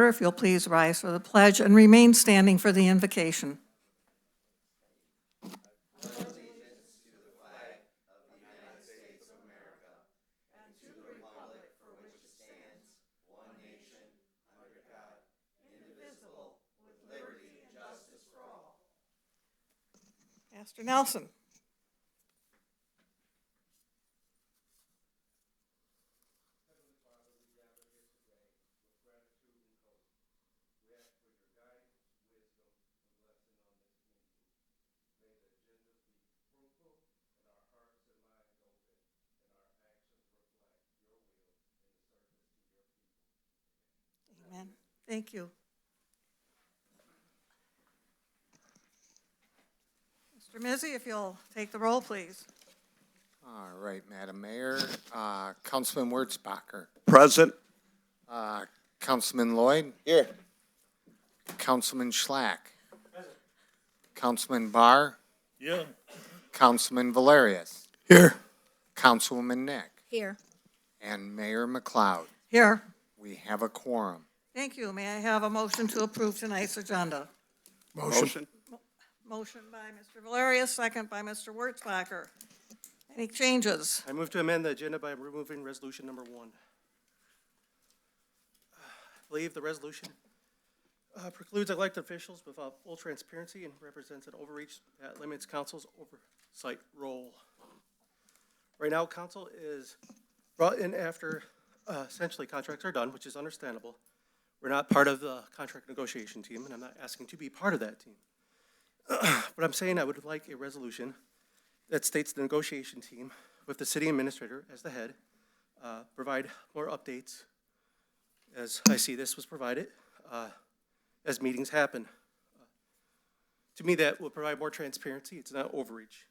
order, if you'll please rise for the pledge and remain standing for the invocation. Pastor Nelson. Amen. Thank you. Mr. Mizzi, if you'll take the roll, please. All right, Madam Mayor. Councilman Wurzbacher. Present. Councilman Lloyd. Here. Councilman Schlack. Councilman Barr. Yeah. Councilman Valerius. Here. Councilwoman Nick. Here. And Mayor McLeod. Here. We have a quorum. Thank you. May I have a motion to approve tonight's agenda? Motion. Motion by Mr. Valerius, second by Mr. Wurzbacher. Any changes? I move to amend the agenda by removing resolution number 1. I believe the resolution precludes elected officials without full transparency and represents an overreach that limits council's oversight role. Right now, council is brought in after essentially contracts are done, which is understandable. We're not part of the contract negotiation team, and I'm not asking to be part of that team. But I'm saying I would like a resolution that states the negotiation team with the city administrator as the head, provide more updates as I see this was provided, as meetings happen. To me, that will provide more transparency. It's not overreach.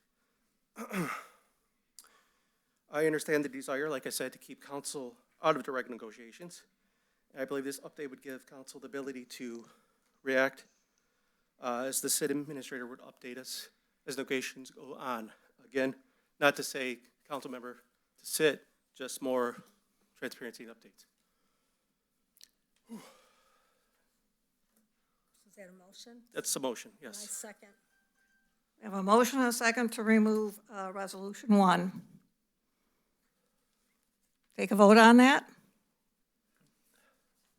I understand the desire, like I said, to keep council out of direct negotiations. I believe this update would give council the ability to react as the city administrator would update us as negotiations go on. Again, not to say council member to sit, just more transparency and updates. Is that a motion? That's the motion, I yes. second. We have a motion and a second to remove Resolution 1. Take a vote on that.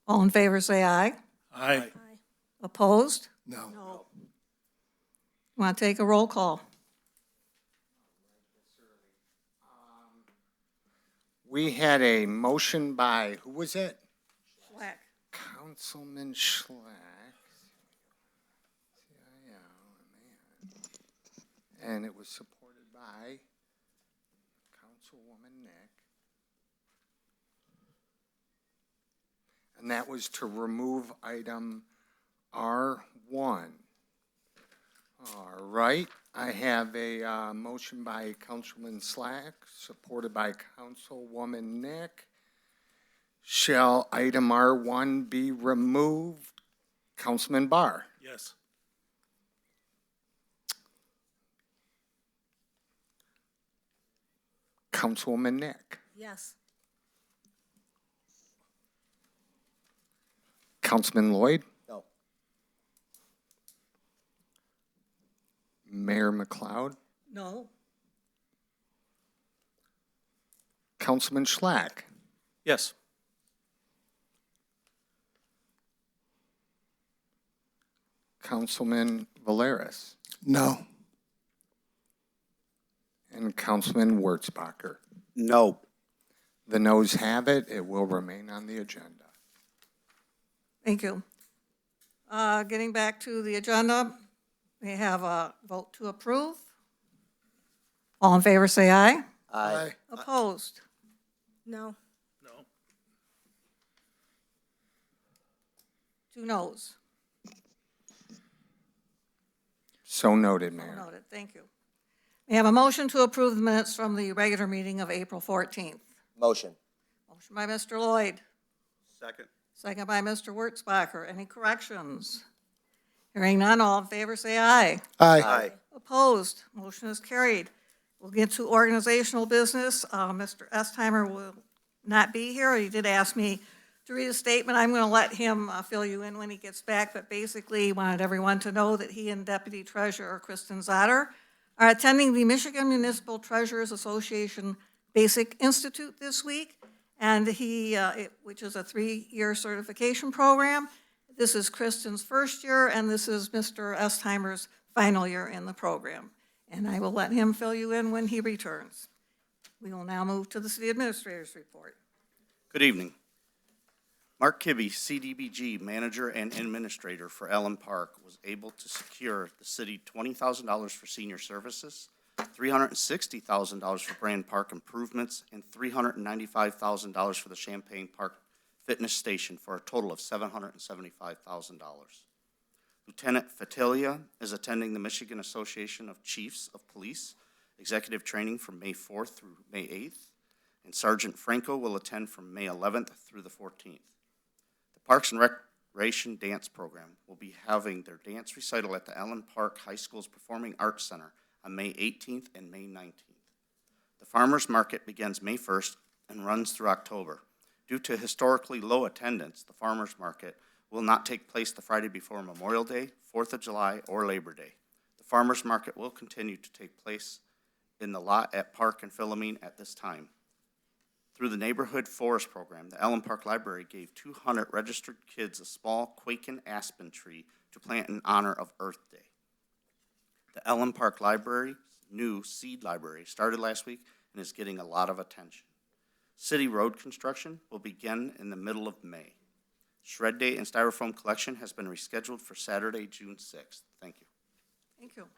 All in favor, say aye. Aye. Aye. Opposed? No. No. Want to take a roll call? We had a motion by, who was it? Black. Councilman Schlack. And it was supported by Councilwoman Nick. And that was to remove item R1. All right, I have a motion by Councilman Slack, supported by Councilwoman Nick. Shall item R1 be removed? Councilman Barr. Yes. Councilwoman Nick. Yes. Councilman Lloyd. No. Mayor McLeod. No. Councilman Schlack. Yes. Councilman Valerius. No. And Councilman Wurzbacher. No. The noes have it. It will remain on the agenda. Thank you. Getting back to the agenda, we have a vote to approve. All in favor, say aye. Aye. Opposed? No. No. 2 noes. So noted, So Mayor. noted. Thank you. We have a motion to approve the minutes from the regular meeting of April 14th. Motion. Motion by Mr. Lloyd, Second. second by Mr. Wurzbacher. Any corrections? Hearing none, all in favor, say aye. Aye. Opposed? Motion is carried. We'll get to organizational business. Mr. Estheimer will not be here. He did ask me to read a statement. I'm going to let him fill you in when he gets back, but basically he wanted everyone to know that he and Deputy Treasurer Kristen Zotter are attending the Michigan Municipal Treasurers Association Basic Institute this week, and which is a 3-year certification program. This is Kristen's first year, and this is Mr. Estheimer's final year in the program. And I will let him fill you in when he returns. We will now move to the City Administrator's report. Good evening. Mark Kibbe, CDBG Manager and Administrator for Allen Park, was able to secure the city $20,000 for senior services, $360,000 for Brand Park improvements, and $395,000 for the Champaign Park Fitness Station for a total of $775,000. Lieutenant Fatilia is attending the Michigan Association of Chiefs of Police executive training from May 4th through May 8th, and Sergeant Franco will attend from May 11th through the 14th. The Parks and Recreation Dance Program will be having their dance recital at the Allen Park High School's Performing Arts Center on May 18th and May 19th. The Farmers Market begins May 1st and runs through October. Due to historically low attendance, the Farmers Market will not take place the Friday before Memorial Day, 4th of July, or Labor Day. The Farmers Market will continue to take place in the lot at Park and Philomene at this time. Through the Neighborhood Forest Program, the Allen Park Library gave 200 registered kids a small Quakin aspen tree to plant in honor of Earth Day. The Allen Park Library's new seed library started last week and is getting a lot of attention. City road construction will begin in the middle of May. Shred Day and Styrofoam collection has been rescheduled for Saturday, June 6th. Thank you. Thank you.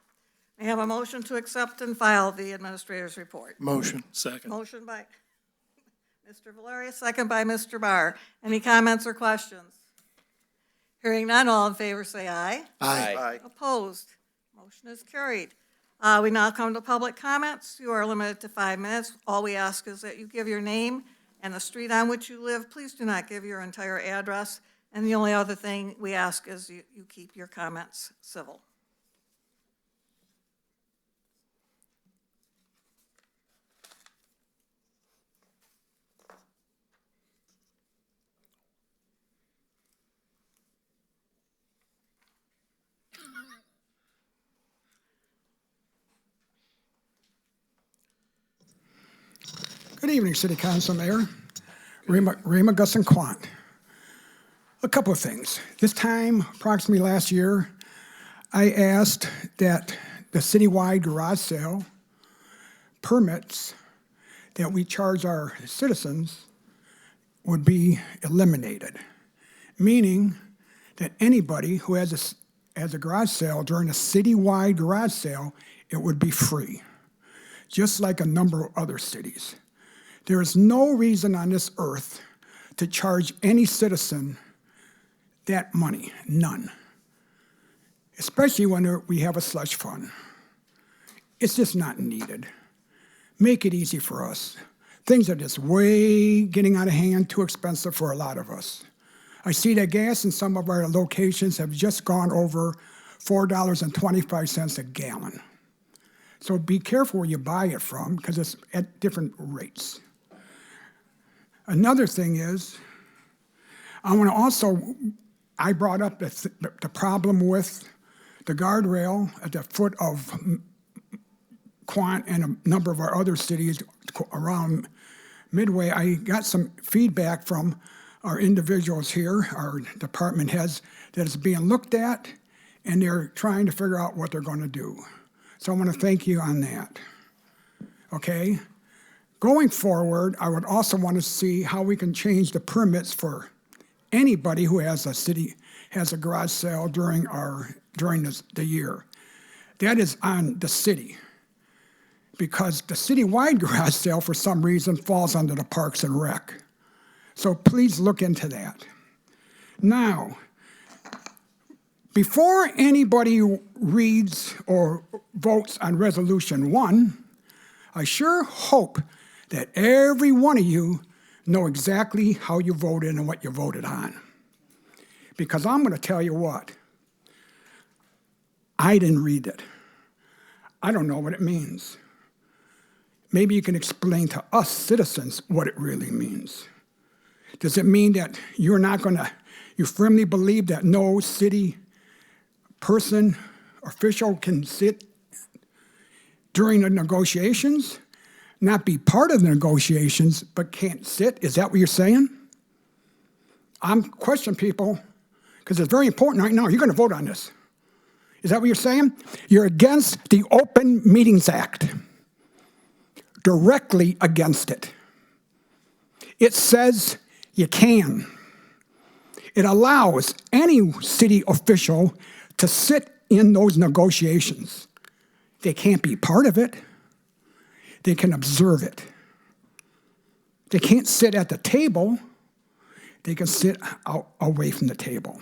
I have a motion to accept and file the Administrator's report. Motion. Second. Motion by Mr. Valeria, second by Mr. Barr. Any comments or questions? Hearing none, all in favor say aye. Aye. Opposed? Motion is carried. We now come to public comments. You are limited to 5 minutes. All we ask is that you give your name and the street on which you live. Please do not give your entire address. And the only other thing we ask is you keep your comments civil. Good evening, City Council, Mayor. Rima Gusson-Quant. A couple of things. This time, approximately last year, I asked that the citywide garage sale permits that we charge our citizens would be eliminated, meaning that anybody who has a garage sale during a citywide garage sale, it would be free, just like a number of other cities. There is no reason on this earth to charge any citizen that money, none. Especially when we have a slush fund. It's just not needed. Make it easy for us. Things are just way getting out of hand, too expensive for a lot of us. I see that gas in some of our locations have just gone over $4.25 a gallon. So be careful where you buy it from because it's at different rates. Another thing is, I brought up the problem with the guardrail at the foot of Quant and a number of our other cities around Midway. I got some feedback from our individuals here, our department heads, that it's being looked at and they're trying to figure out what they're going to do. So I want to thank you on that. Okay? Going forward, I would also want to see how we can change the permits for anybody who has a garage sale during the year. That is on the city, because the citywide garage sale for some reason falls under the Parks and Rec. So please look into that. Now, before anybody reads or votes on Resolution 1, I sure hope that every one of you know exactly how you voted and what you voted on. Because I'm going to tell you what, I didn't read it. I don't know what it means. Maybe you can explain to us citizens what it really means. Does it mean that you're not going to, you firmly believe that no city person, official can sit during the negotiations, not be part of the negotiations, but can't sit? Is that what you're saying? I'm questioning people because it's very important right now. You're going to vote on this. Is that what you're saying? You're against the Open Meetings Act, directly against it. It says you can. It allows any city official to sit in those negotiations. They can't be part of it. They can observe it. They can't sit at the table. They can sit out away from the table.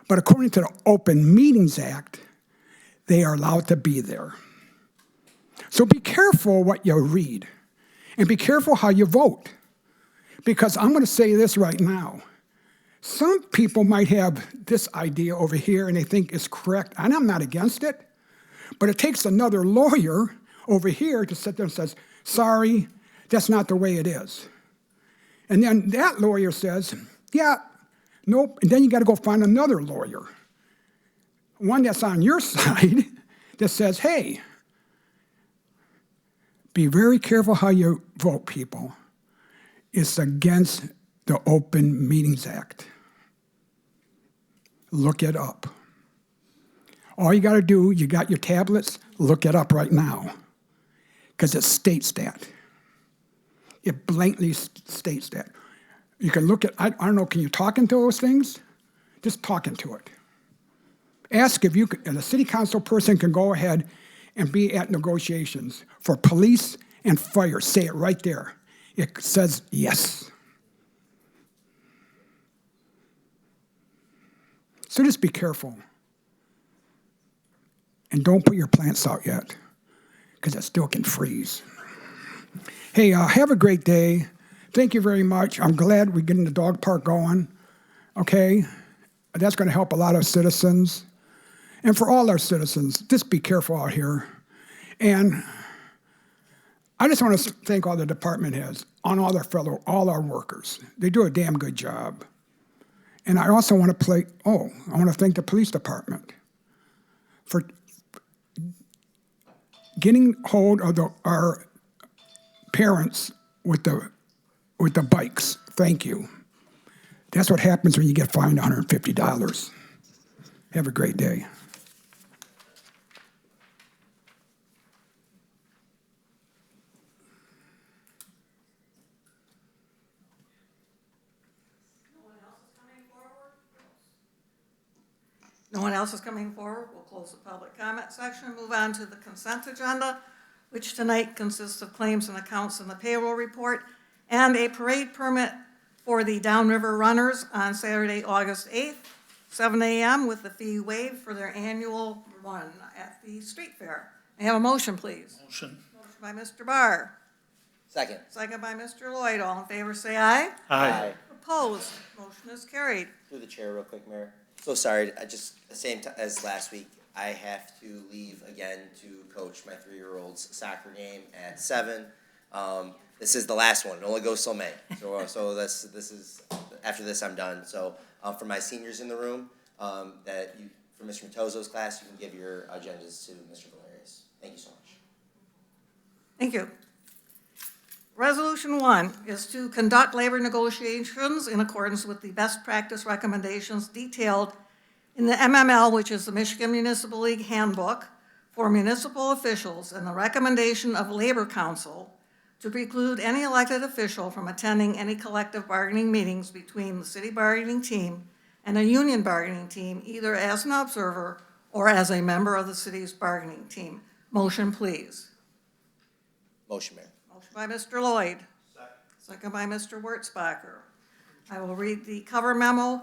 But according to the Open Meetings Act, they are allowed to be there. So be careful what you read, and be careful how you vote. Because I'm going to say this right now. Some people might have this idea over here and they think it's correct, and I'm not against it, but it takes another lawyer over here to sit there and says, sorry, that's not the way it is. And then that lawyer says, yeah, nope, and then you got to go find another lawyer, one that's on your side that says, hey, be very careful how you vote, people. It's against the Open Meetings Act. Look it up. All you got to do, you got your tablets, look it up right now, because it states that. It blatantly states that. You can look at, I don't know, can you talk into those things? Just talk into it. Ask if you could, and a city council person can go ahead and be at negotiations for police and fire. Say it right there. It says yes. So just be careful. And don't put your plants out yet, because it still can freeze. Hey, have a great day. Thank you very much. I'm glad we're getting the dog park going. Okay? That's going to help a lot of citizens. And for all our citizens, just be careful out here. And I just want to thank all the department heads, on all our workers. They do a damn good job. And I also want to I want to thank the police department for getting hold of our parents with the bikes. Thank you. That's what happens when you get fined $150. Have a great day. No one else is coming forward. We'll close the public comment section and move on to the consent agenda, which tonight consists of claims and accounts in the payroll report and a parade permit for the Downriver Runners on Saturday, August 8th, 7 a.m. with the fee waived for their annual run at the street fair. May I have a motion, please? Motion. Motion by Mr. Barr. Second. Second by Mr. Lloyd. All in favor, say aye. Aye. Opposed? Motion is carried. Through the chair real quick, Mayor. So sorry, I just, the same as last week, I have to leave again to coach my 3-year-old's soccer game at 7. This is the last one. It only goes till May. So this is, after this I'm done. So for my seniors in the room, for Mr. Matozo's class, you can give your agendas to Mr. Valerius. Thank you so much. Thank you. Resolution 1 is to conduct labor negotiations in accordance with the best practice recommendations detailed in the MML, which is the Michigan Municipal League Handbook, for municipal officials and the recommendation of Labor Counsel to preclude any elected official from attending any collective bargaining meetings between the city bargaining team and a union bargaining team, either as an observer or as a member of the city's bargaining team. Motion, please. Motion, Mayor. Motion by Mr. Lloyd. Second by Mr. Wurtzbacher. I will read the cover memo,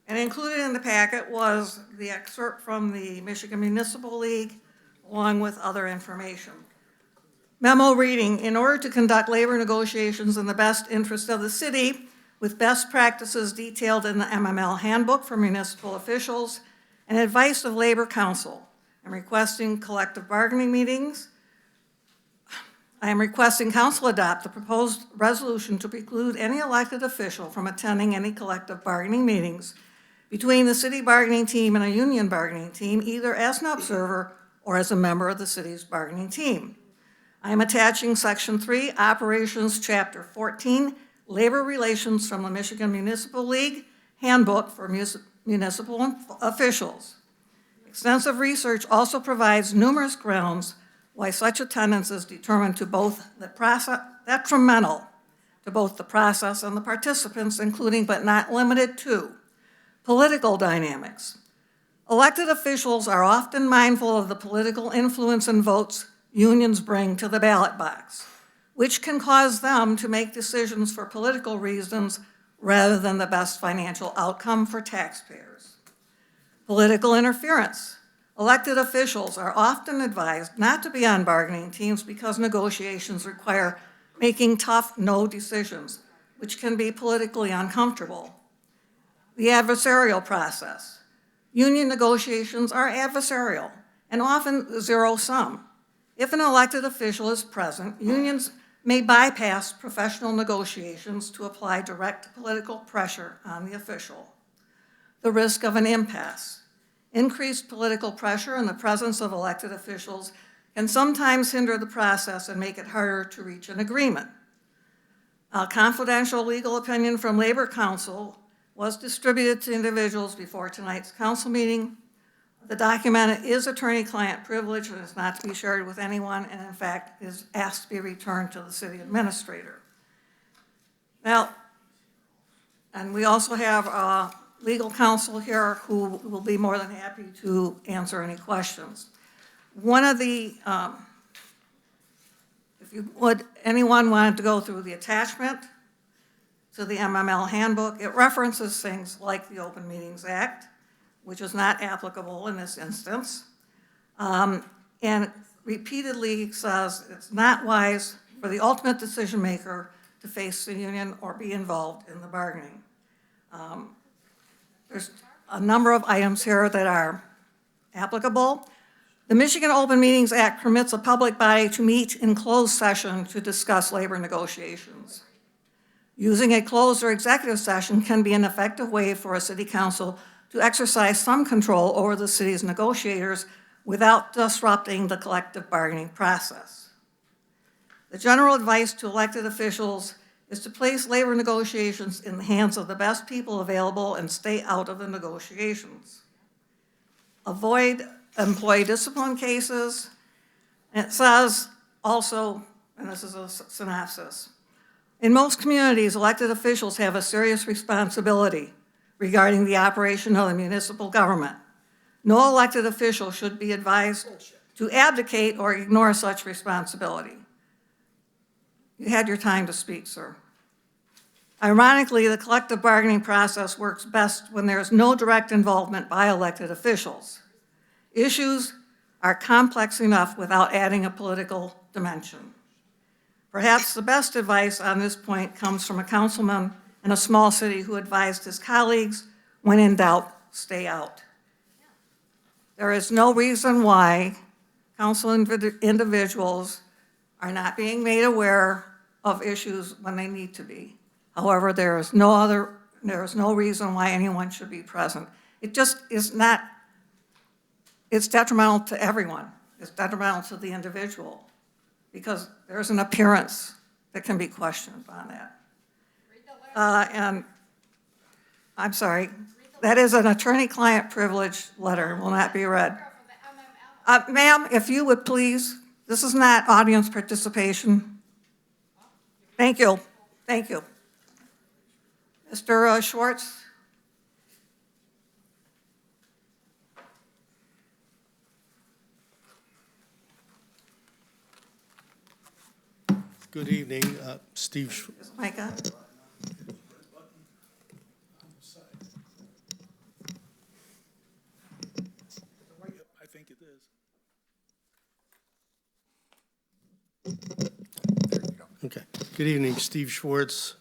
and included in the packet was the excerpt from the Michigan Municipal League, along with other information. Memo reading: in order to conduct labor negotiations in the best interest of the city, with best practices detailed in the MML Handbook for municipal officials and advice of Labor Counsel, I'm requesting collective bargaining meetings. I am requesting council adopt the proposed resolution to preclude any elected official from attending any collective bargaining meetings between the city bargaining team and a union bargaining team, either as an observer or as a member of the city's bargaining team. I am attaching Section 3, Operations, Chapter 14, Labor Relations from the Michigan Municipal League Handbook for Municipal Officials. Extensive research also provides numerous grounds why such attendance is determined to both the process, detrimental to both the process and the participants, including but not limited to political dynamics. Elected officials are often mindful of the political influence and votes unions bring to the ballot box, which can cause them to make decisions for political reasons rather than the best financial outcome for taxpayers. Political interference. Elected officials are often advised not to be on bargaining teams because negotiations require making tough no decisions, which can be politically uncomfortable. The adversarial process. Union negotiations are adversarial and often zero-sum. If an elected official is present, unions may bypass professional negotiations to apply direct political pressure on the official. The risk of an impasse. Increased political pressure in the presence of elected officials can sometimes hinder the process and make it harder to reach an agreement. A confidential legal opinion from Labor Counsel was distributed to individuals before tonight's council meeting. The document is attorney-client privilege and is not to be shared with anyone, and in fact is asked to be returned to the city administrator. Now, and we also have legal counsel here who will be more than happy to answer any questions. One of the, if you would, anyone wanted to go through the attachment to the MML Handbook, it references things like the Open Meetings Act, which is not applicable in this instance, and repeatedly says it's not wise for the ultimate decision maker to face the union or be involved in the bargaining. There's a number of items here that are applicable. The Michigan Open Meetings Act permits a public body to meet in closed session to discuss labor negotiations. Using a closed or executive session can be an effective way for a city council to exercise some control over the city's negotiators without disrupting the collective bargaining process. The general advice to elected officials is to place labor negotiations in the hands of the best people available and stay out of the negotiations. Avoid employee discipline cases. And it says also, and this is a synopsis, in most communities, elected officials have a serious responsibility regarding the operation of the municipal government. No elected official should be advised to abdicate or ignore such responsibility. You had your time to speak, sir. Ironically, the collective bargaining process works best when there is no direct involvement by elected officials. Issues are complex enough without adding a political dimension. Perhaps the best advice on this point comes from a councilman in a small city who advised his colleagues, when in doubt, stay out. There is no reason why council individuals are not being made aware of issues when they need to be. However, there is no reason why anyone should be present. It just is not, it's detrimental to everyone. It's detrimental to the individual because there's an appearance that can be questioned on that. And I'm sorry, that is an attorney-client privilege letter, will not be read. Ma'am, if you would please, this is not audience participation. Thank you, thank you. Mr. Schwartz? Good evening, Steve. Micah? I think it is. Okay. Good evening, Steve Schwartz.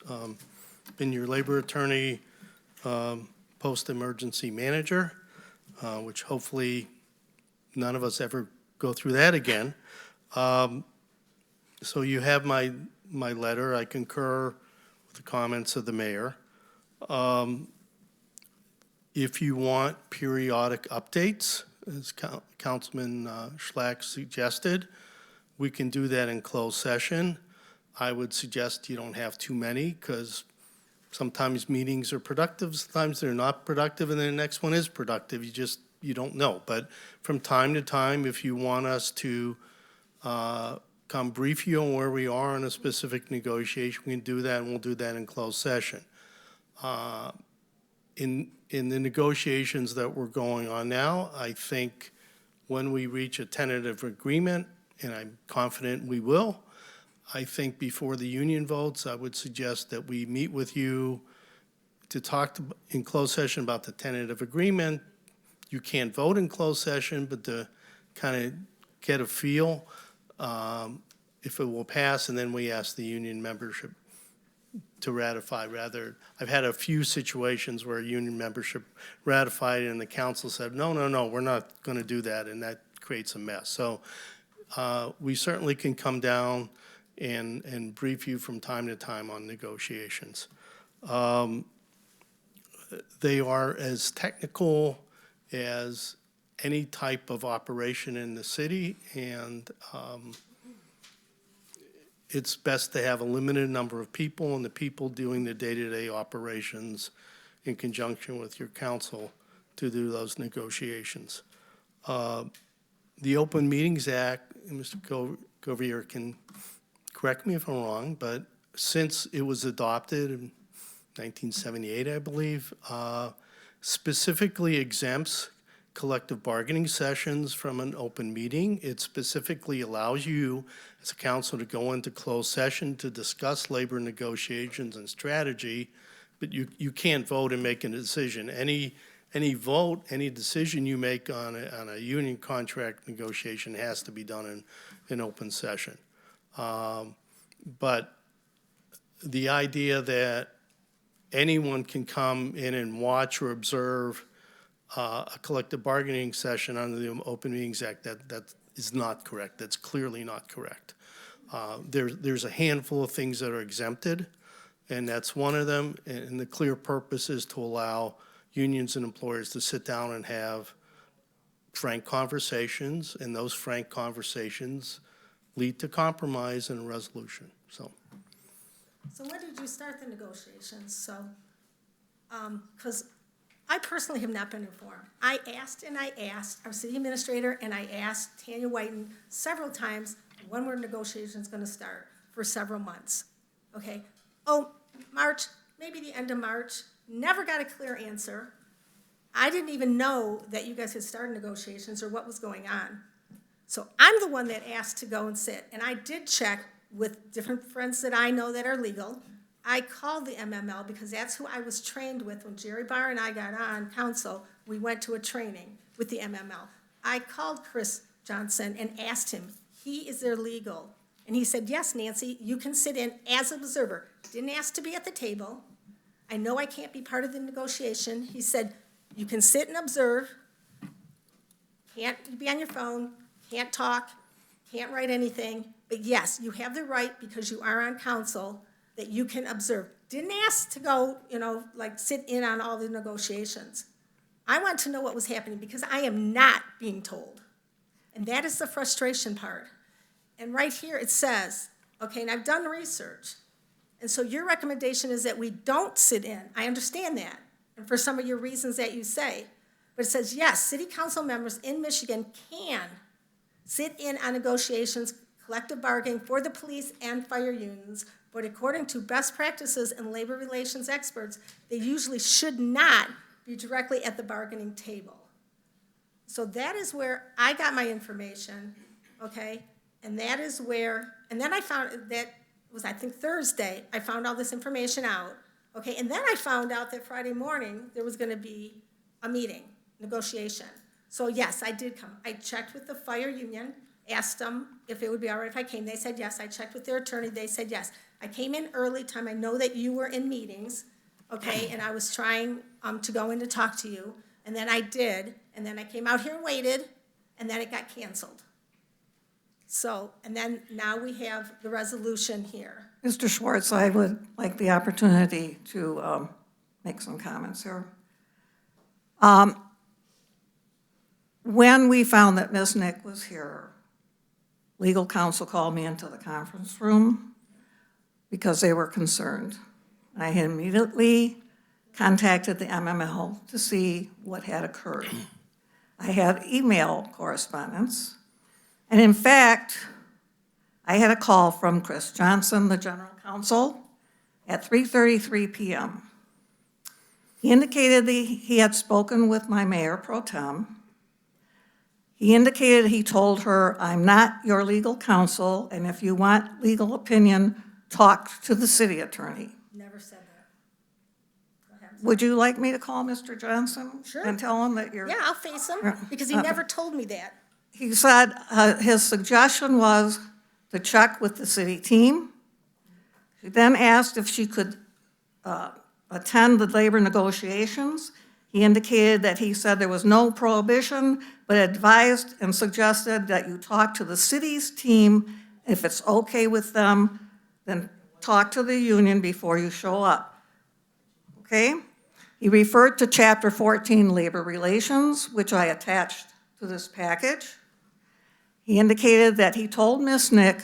Been your labor attorney, post-emergency manager, which hopefully none of us ever go through that again. So you have my letter. I concur with the comments of the mayor. If you want periodic updates, as Councilman Schlack suggested, we can do that in closed session. I would suggest you don't have too many, because sometimes meetings are productive, sometimes they're not productive, and then the next one is productive. You don't know. But from time to time, if you want us to come brief you on where we are on a specific negotiation, we can do that, and we'll do that in closed session. In the negotiations that we're going on now, I think when we reach a tentative agreement, and I'm confident we will, I think before the union votes, I would suggest that we meet with you to talk in closed session about the tentative agreement. You can't vote in closed session, but to kind of get a feel if it will pass, and then we ask the union membership to ratify. Rather, I've had a few situations where union membership ratified and the council said, no, we're not going to do that, and that creates a mess. So we certainly can come down and brief you from time to time on negotiations. They are as technical as any type of operation in the city, and it's best to have a limited number of people, and the people doing the day-to-day operations in conjunction with your council to do those negotiations. The Open Meetings Act, Mr. Govier can correct me if I'm wrong, but since it was adopted in 1978, I believe, specifically exempts collective bargaining sessions from an open meeting. It specifically allows you as a council to go into closed session to discuss labor negotiations and strategy, but you can't vote and make a decision. Any vote, any decision you make on a union contract negotiation has to be done in open session. But the idea that anyone can come in and watch or observe a collective bargaining session under the Open Meetings Act, that is not correct. That's clearly not correct. There's a handful of things that are exempted, and that's one of them. And the clear purpose is to allow unions and employers to sit down and have frank conversations, and those frank conversations lead to compromise and a resolution. So when did you start the negotiations? Because I personally have not been informed. I asked our city administrator, and I asked Tanya Whiten several times, when were negotiations going to start, for several months, okay? Oh, March, maybe the end of March, never got a clear answer. I didn't even know that you guys had started negotiations or what was going on. So I'm the one that asked to go and sit, and I did check with different friends that I know that are legal. I called the MML because that's who I was trained with. When Jerry Barr and I got on council, we went to a training with the MML. I called Chris Johnson and asked him, he is their legal. And he said, yes, Nancy, you can sit in as an observer. Didn't ask to be at the table. I know I can't be part of the negotiation. He said, you can sit and observe, can't be on your phone, can't talk, can't write anything, but yes, you have the right, because you are on council, that you can observe. Didn't ask to go, sit in on all the negotiations. I want to know what was happening because I am not being told. And that is the frustration part. And right here it says, okay, and I've done research. And so your recommendation is that we don't sit in. I understand that. And for some of your reasons that you say. But it says, yes, city council members in Michigan can sit in on negotiations, collective bargaining for the police and fire unions, but according to best practices and labor relations experts, they usually should not be directly at the bargaining table. So that is where I got my information, okay? And that is where, and then I found, that was I think Thursday, I found all this information out, okay? And then I found out that Friday morning there was gonna be a meeting, negotiation. So yes, I did come. I checked with the fire union, asked them if it would be all right if I came. They said yes. I checked with their attorney. They said yes. I came in early time. I know that you were in meetings, okay, and I was trying to go in to talk to you, and then I did, and then I came out here and waited, and then it got canceled. So, and then now we have the resolution here. Mr. Schwartz, I would like the opportunity to make some comments here. When we found that Ms. Nick was here, legal counsel called me into the conference room because they were concerned. I had immediately contacted the MML to see what had occurred. I had email correspondence, and in fact, I had a call from Chris Johnson, the general counsel, at 3:33 p.m. He indicated that he had spoken with my mayor pro tem. He indicated he told her, "I'm not your legal counsel, and if you want legal opinion, talk to the city attorney." Never said that. Go ahead. Would you like me to call Mr. Johnson? Sure. And tell him that you're? Yeah, I'll face him, because he never told me that. He said his suggestion was to check with the city team. She then asked if she could attend the labor negotiations. He indicated that he said there was no prohibition, but advised and suggested that you talk to the city's team. If it's okay with them, then talk to the union before you show up. Okay? He referred to Chapter 14 Labor Relations, which I attached to this package. He indicated that he told Ms. Nick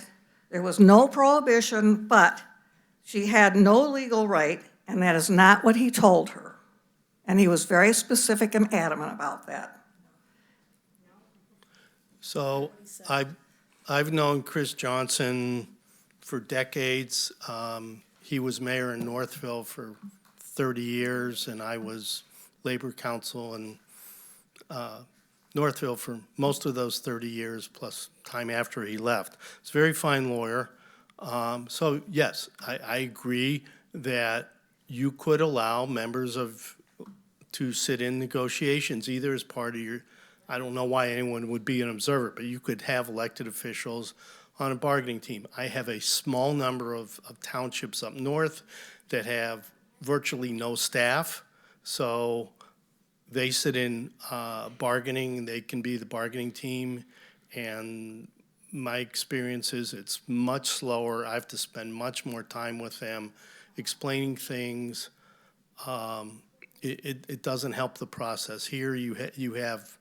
there was no prohibition, but she had no legal right, and that is not what he told her. And he was very specific and adamant about that. So I've known Chris Johnson for decades. He was mayor in Northville for 30 years, and I was Labor Counsel in Northville for most of those 30 years, plus time after he left. He's a very fine lawyer. So yes, I agree that you could allow members to sit in negotiations, either as part of your, I don't know why anyone would be an observer, but you could have elected officials on a bargaining team. I have a small number of townships up north that have virtually no staff, so they sit in bargaining, they can be the bargaining team, and my experience is it's much slower. I have to spend much more time with them explaining things. It doesn't help the process. Here you have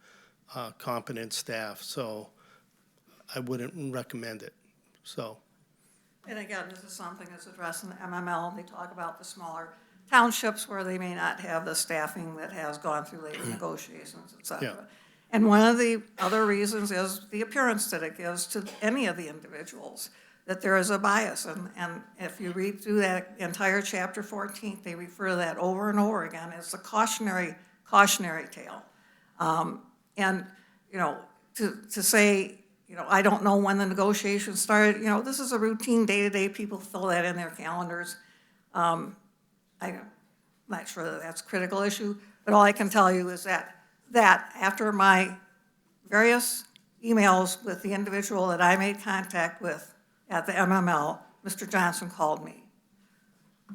competent staff, so I wouldn't recommend it, so. And again, this is something that's addressed in the MML. They talk about the smaller townships where they may not have the staffing that has gone through labor negotiations, et cetera. Yeah. And one of the other reasons is the appearance that it gives to any of the individuals, that there is a bias. And if you read through that entire Chapter 14, they refer to that over and over again as a cautionary tale. And, you know, to say, you know, I don't know when the negotiations started, you know, this is a routine day-to-day, people fill that in their calendars. I'm not sure that that's a critical issue, but all I can tell you is that after my various emails with the individual that I made contact with at the MML, Mr. Johnson called me.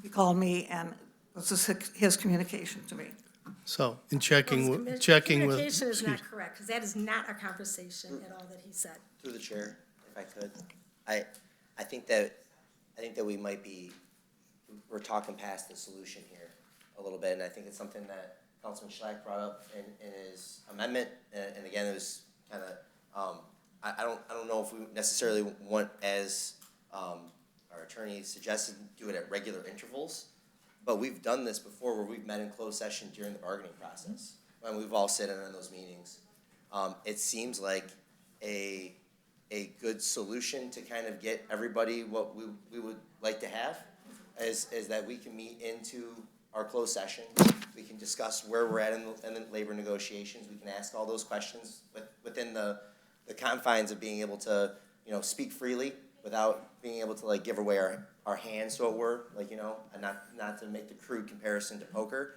He called me, and this is his communication to me. So, in checking with. Communication is not correct, because that is not a conversation at all that he said. Through the chair, if I could, I think that we might be, we're talking past the solution here a little bit, and I think it's something that Councilman Schlack brought up in his amendment, and again, it was kind of, I don't know if we necessarily want, as our attorney suggested, do it at regular intervals, but we've done this before where we've met in closed session during the bargaining process, when we've all sat in on those meetings. It seems like a good solution to kind of get everybody what we would like to have is that we can meet into our closed session. We can discuss where we're at in the labor negotiations. We can ask all those questions within the confines of being able to, you know, speak freely without being able to, like, give away our hands, so it were, like, you know, and not to make the crude comparison to poker.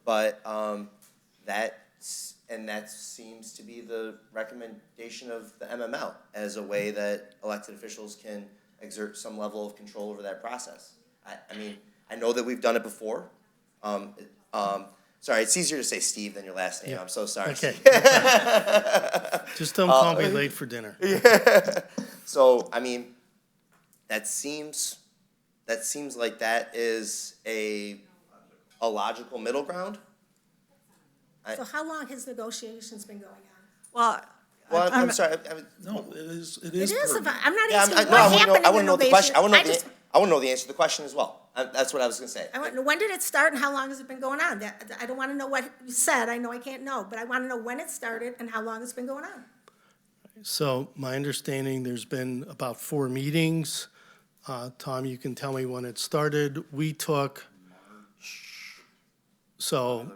But that seems to be the recommendation of the MML as a way that elected officials can exert some level of control over that process. I mean, I know that we've done it before, Sorry, it's easier to say Steve than your last name. Yeah. I'm so sorry. Okay. Steve. Just don't call me late for dinner. So, I mean, that seems like that is a logical middle ground. So how long has negotiations been going on? Well, Well, I'm sorry. No, it is It is, pertinent. I'm not Yeah, asking I what want to happened know. I in want the to know the question. novation. I want to know the answer to the question as well. That's what I was going to say. I want to know, when did it start and how long has it been going on? I don't want to know what you said, I know I can't know, but I want to know when it started and how long it's been going on. So my understanding, there's been about 4 meetings. Tom, you can tell me when it started. We took, so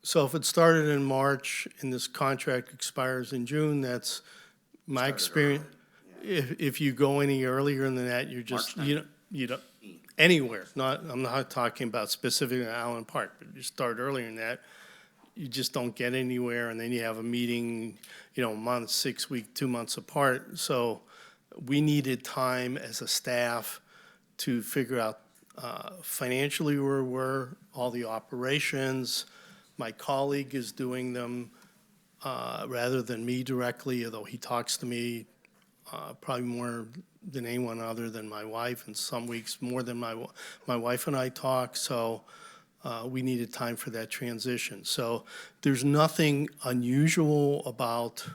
if it started in March and this contract expires in June, that's my experience. If you go any earlier than that, you're just, March you don't, anywhere, I'm not talking about specifically Allen Park, but you start earlier than that, you just don't get anywhere, and then you have a meeting, a month, 6 weeks, 2 months apart. So we needed time as a staff to figure out financially where we're, all the operations. My colleague is doing them rather than me directly, although he talks to me probably more than anyone other than my wife, and some weeks more than my wife and I talk. So we needed time for that transition. So there's nothing unusual about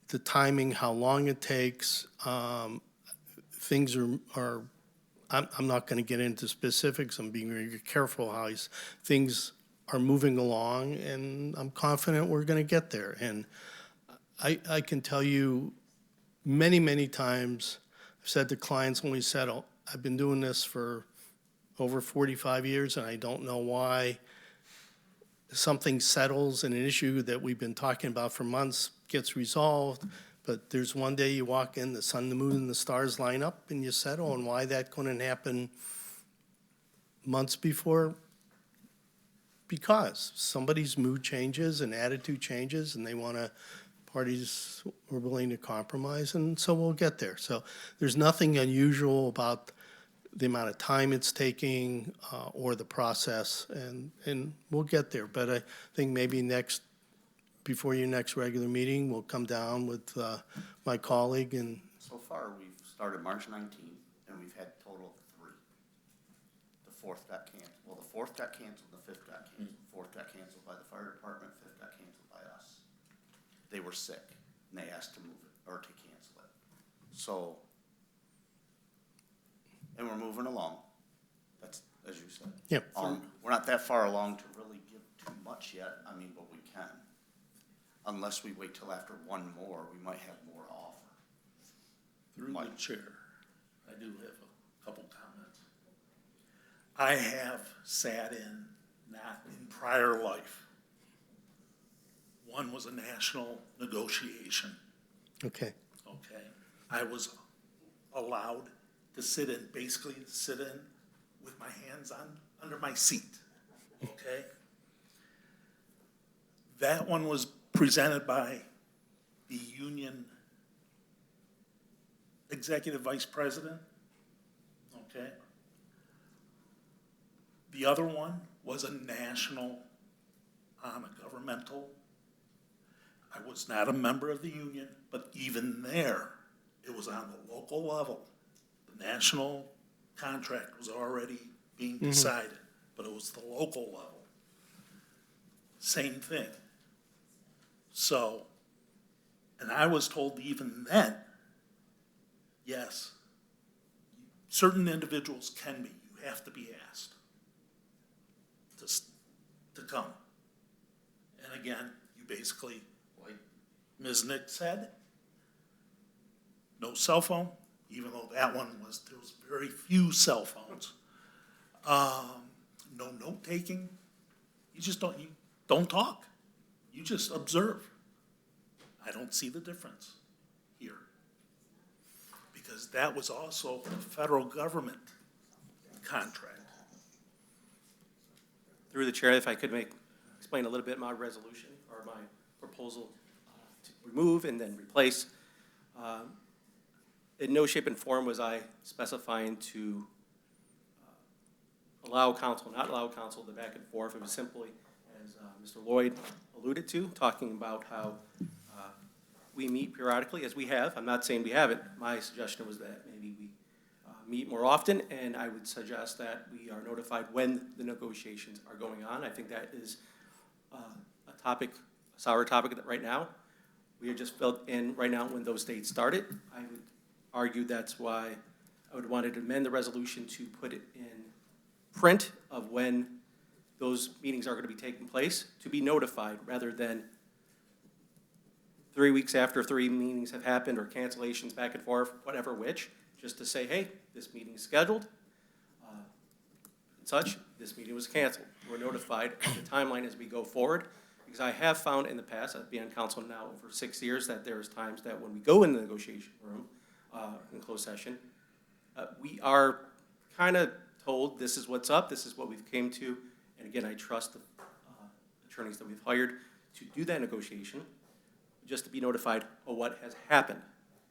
the timing, how long it takes. Things are I'm not going to get into specifics. I'm being very careful how things are moving along, and I'm confident we're going to get there. And I can tell you many, many times, I've said to clients when we settle, I've been doing this for over 45 years, and I don't know why something settles and an issue that we've been talking about for months gets resolved, but there's one day you walk in, the sun, the moon, and the stars line up, and you settle, and why that couldn't happen months before? Because somebody's mood changes and attitude changes, and parties are willing to compromise, and so we'll get there. So there's nothing unusual about the amount of time it's taking or the process, and we'll get there. But I think maybe before your next regular meeting, we'll come down with my colleague and. So far, we've started March 19th, and we've had total of 3. The 4th got canceled. Well, the 4th got canceled, the 5th got canceled. 4th got canceled by the fire department, 5th got canceled by us. They were sick, and they asked to move it, or to cancel it. So, and we're moving along. That's, as you said. Yep. We're not that far along to really give too much yet, but we can. Unless we wait till after one more, we might have more to offer. Through the chair, I do have a couple comments. I have sat in, not in prior life. One was a national negotiation, Okay. okay? I was allowed to basically sit in with my hands under my seat, okay? That one was presented by the union executive vice president, okay? The other one was a national, on a governmental. I was not a member of the union, but even there, it was on the local level. The national contract was already being decided, but it was the local level. Same thing. So, and I was told even then, yes, certain individuals can be, you have to be asked to come. And again, you basically, like Ms. Nick said, no cell phone, even though that one there was very few cell phones. No note-taking. You don't talk. You just observe. I don't see the difference here. Because that was also a federal government contract. Through the chair, if I could explain a little bit my resolution or my proposal to remove and then replace. In no shape and form was I specifying to allow counsel, not allow counsel, the back and forth. It was simply, as Mr. Lloyd alluded to, talking about how we meet periodically, as we have. I'm not saying we haven't. My suggestion was that maybe we meet more often, and I would suggest that we are notified when the negotiations are going on. I think that is a topic, a sour topic that right now. We are just filled in right now when those dates started. I would argue that's why I would want to amend the resolution to put it in print of when those meetings are going to be taking place, to be notified rather than 3 weeks after 3 meetings have happened or cancellations back and forth, whatever which, just to say, hey, this meeting is scheduled, and such, this meeting was canceled. We're notified of the timeline as we go forward, because I have found in the past, I've been on council now over 6 years, that there's times that when we go in the negotiation room, in closed session, we are kind of told this is what's up, this is what we've came to, and again, I trust the attorneys that we've hired to do that negotiation, just to be notified of what has happened.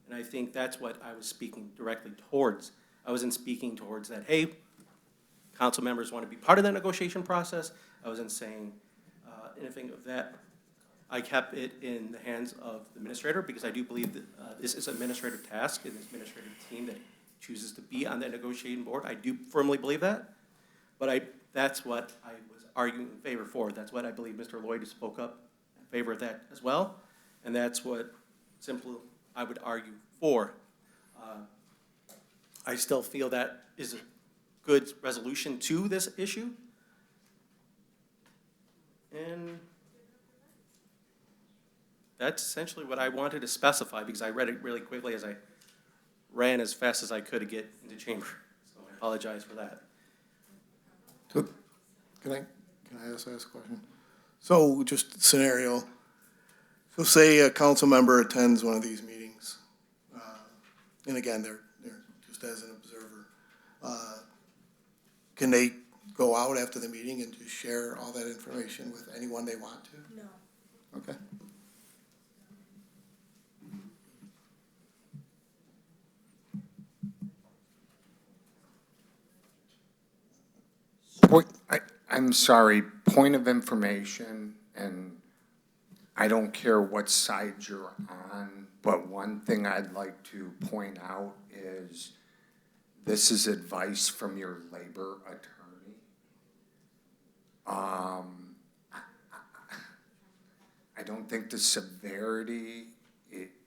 And I think that's what I was speaking directly towards. I wasn't speaking towards that, hey, council members want to be part of that negotiation process. I wasn't saying anything of that. I kept it in the hands of the administrator because I do believe that this is an administrative task and this administrative team that chooses to be on that negotiating board. I do firmly believe that, but that's what I was arguing in favor for. That's what I believe Mr. Lloyd spoke up in favor of that as well. And that's what simply I would argue for. I still feel that is a good resolution to this issue. And that's essentially what I wanted to specify because I read it really quickly as I ran as fast as I could to get into chamber. So I apologize for that. So, can I ask a question? So just scenario. So say a council member attends one of these meetings, and again, they're just as an observer. Can they go out after the meeting and just share all that information with anyone they want to? No. Okay. I'm sorry, point of information, and I don't care what side you're on, but one thing I'd like to point out is this is advice from your labor attorney. I don't think the severity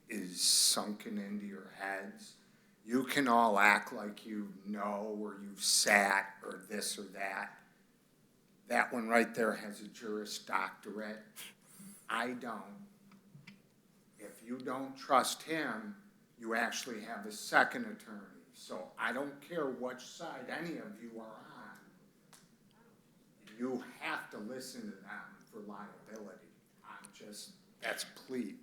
is sunken into your heads. You can all act like you know or you've sat or this or that. That one right there has a Juris Doctorate. I don't. If you don't trust him, you actually have a second attorney. So I don't care which side any of you are on. You have to listen to them for liability. That's please.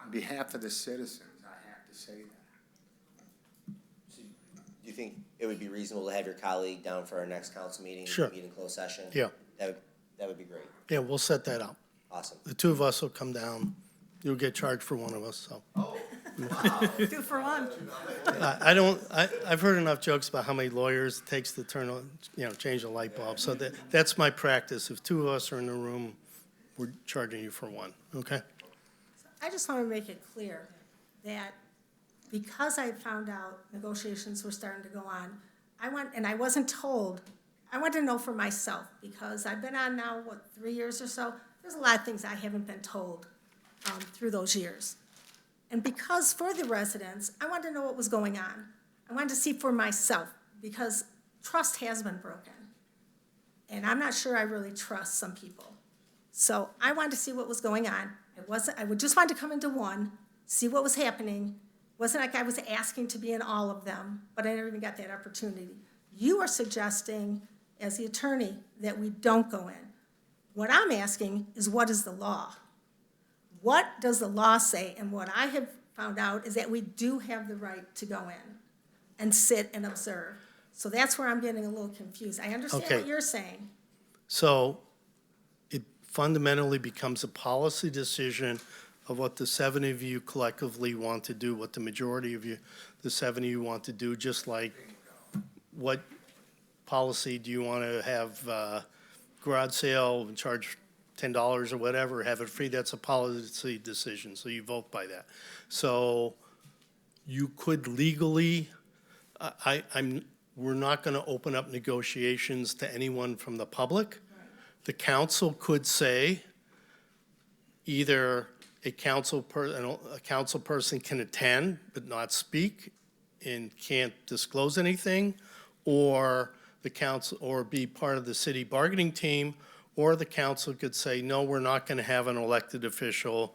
On behalf of the citizens, I have to say that. So do you think it would be reasonable to have your colleague down for our next council meeting? Sure. Meet in closed session? Yeah. That would be great. Yeah, we'll set that up. Awesome. The two of us will come down. You'll get charged for one of us, so. 2 for 1. I've heard enough jokes about how many lawyers it takes to turn on, change a light bulb. So that's my practice. If two of us are in the room, we're charging you for one, okay? I just want to make it clear that because I found out negotiations were starting to go on, I wasn't told, I wanted to know for myself, because I've been on now, 3 years or so? There's a lot of things I haven't been told through those years. And because for the residents, I wanted to know what was going on. I wanted to see for myself, because trust has been broken. And I'm not sure I really trust some people. So I wanted to see what was going on. I would just want to come into one, see what was happening. It wasn't like I was asking to be in all of them, but I never even got that opportunity. You are suggesting, as the attorney, that we don't go in. What I'm asking is, what is the law? What does the law say? And what I have found out is that we do have the right to go in and sit and observe. So that's where I'm getting a little confused. I understand Okay. what you're saying. So it fundamentally becomes a policy decision of what the 7 of you collectively want to do, what the majority of you, the 7 of you want to do, just like what policy, do you want to have garage sale and charge $10 or whatever, have it free? That's a policy decision, so you vote by that. So you could legally, we're not going to open up negotiations to anyone from the public. The council could say either a council person can attend but not speak and can't disclose anything, or the council, or be part of the city bargaining team, or the council could say, no, we're not going to have an elected official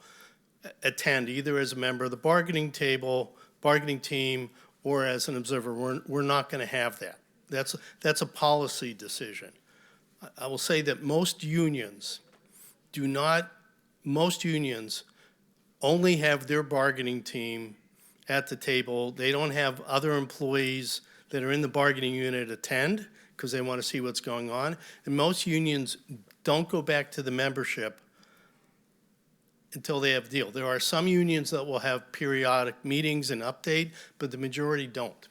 attend, either as a member of the bargaining team, or as an observer. We're not going to have that. That's a policy decision. I will say that most unions only have their bargaining team at the table. They don't have other employees that are in the bargaining unit attend because they want to see what's going on. And most unions don't go back to the membership until they have a deal. There are some unions that will have periodic meetings and update, but the majority don't,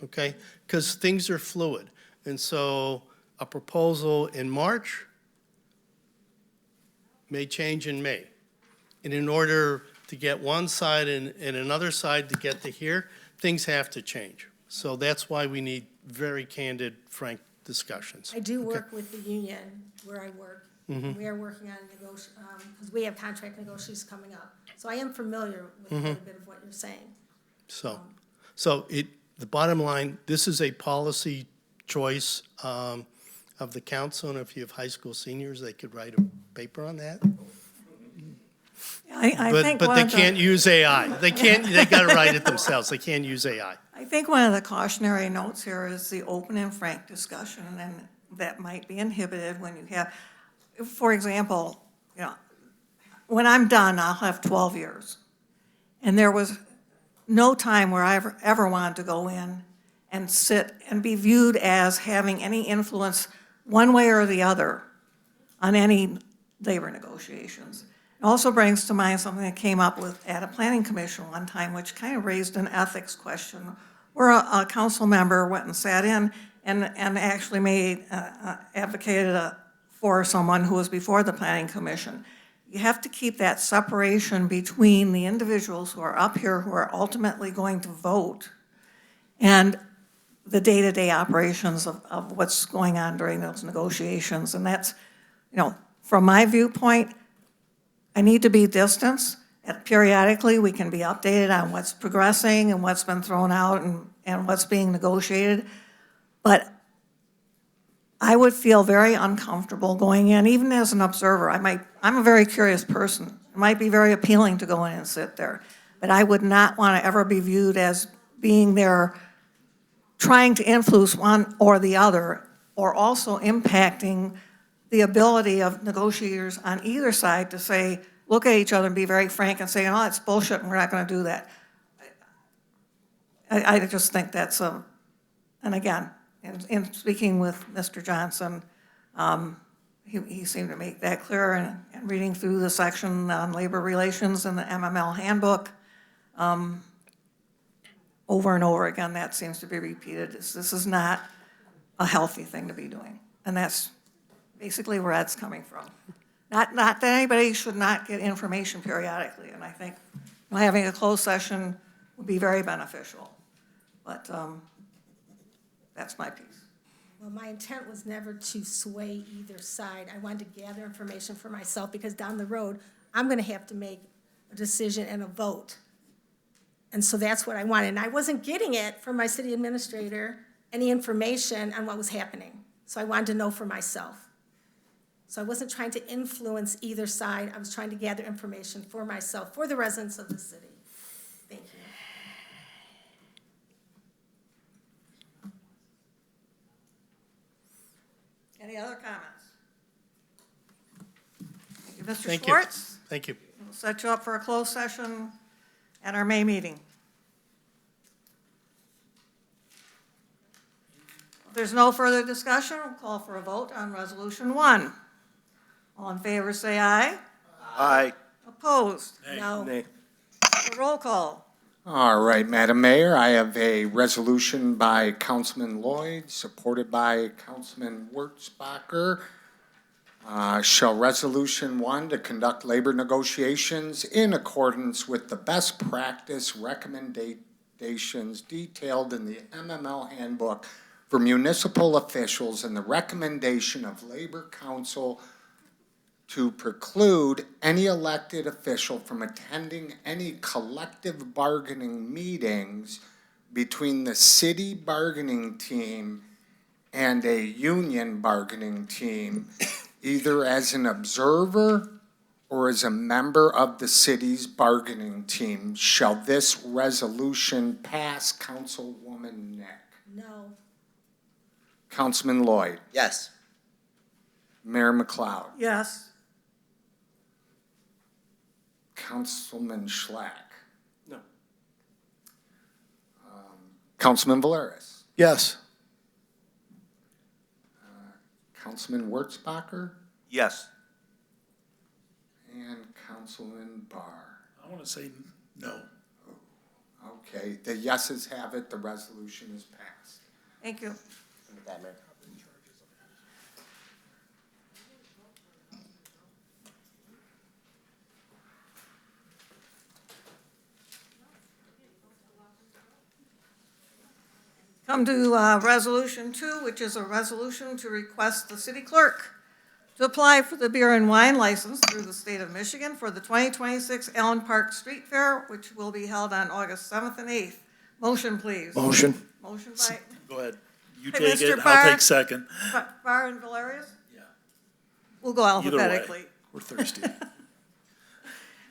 okay? Because things are fluid. And so a proposal in March may change in May. And in order to get one side and another side to get to here, things have to change. So that's why we need very candid, frank discussions. I do work with the union where I work. We are working on because we have contract negotiations coming up. So I am familiar with a little bit of what you're saying. So the bottom line, this is a policy choice of the council, and if you have high school seniors, they could write a paper on that. I think But one they of the- can't use AI. They gotta write it themselves. They can't use AI. I think one of the cautionary notes here is the open and frank discussion, and that might be inhibited when you have, for example, when I'm done, I'll have 12 years. And there was no time where I ever wanted to go in and sit and be viewed as having any influence one way or the other on any labor negotiations. It also brings to mind something that came up at a planning commission one time, which kind of raised an ethics question, where a council member went and sat in and actually advocated for someone who was before the planning commission. You have to keep that separation between the individuals who are up here, who are ultimately going to vote, and the day-to-day operations of what's going on during those negotiations. And that's, from my viewpoint, I need to be distanced. And periodically, we can be updated on what's progressing and what's been thrown out and what's being negotiated. But I would feel very uncomfortable going in, even as an observer. I'm a very curious person. It might be very appealing to go in and sit there. But I would not want to ever be viewed as being there trying to influence one or the other, or also impacting the ability of negotiators on either side to say, look at each other and be very frank and say, that's bullshit and we're not going to do that. I just think that's and again, in speaking with Mr. Johnson, he seemed to make that clear, and reading through the section on labor relations in the MML Handbook, over and over again, that seems to be repeated. This is not a healthy thing to be doing, and that's basically where that's coming from. Not that anybody should not get information periodically, and I think having a closed session would be very beneficial. But that's my piece. Well, my intent was never to sway either side. I wanted to gather information for myself because down the road, I'm going to have to make a decision and a vote. And so that's what I wanted. And I wasn't getting it from my city administrator, any information on what was happening. So I wanted to know for myself. So I wasn't trying to influence either side. I was trying to gather information for myself, for the residents of the city. Thank you. Any other comments? Thank you, Mr. Thank you. Schwartz. Thank you. We'll set you up for a closed session at our May meeting. If there's no further discussion, we'll call for a vote on Resolution 1. All in favor, say aye. Aye. Opposed? No. Nay. A roll call. All right, Madam Mayor, I have a resolution by Councilman Lloyd, supported by Councilman Wurzbacher. Shall Resolution 1 to conduct labor negotiations in accordance with the best practice recommendations detailed in the MML Handbook for Municipal Officials and the recommendation of Labor Counsel to preclude any elected official from attending any collective bargaining meetings between the city bargaining team and a union bargaining team, either as an observer or as a member of the city's bargaining team. Shall this resolution pass, Councilwoman Nick? No. Councilman Lloyd? Yes. Mayor McLeod? Yes. Councilman Schlack? No. Councilman Valeris? Yes. Councilman Wurzbacher? Yes. And Councilman Barr? I want to say no. Okay, the yeses have it, the resolution is passed. Thank you. That, Mayor. Come to Resolution 2, which is a resolution to request the city clerk to apply for the beer and wine license through the state of Michigan for the 2026 Allen Park Street Fair, which will be held on August 7th and 8th. Motion, please. Motion. Motion by Go ahead. You Hey, take Mr. it, Barr. I'll take second. Barr and Valerius? Yeah. We'll go Either way, alphabetically. we're thirsty.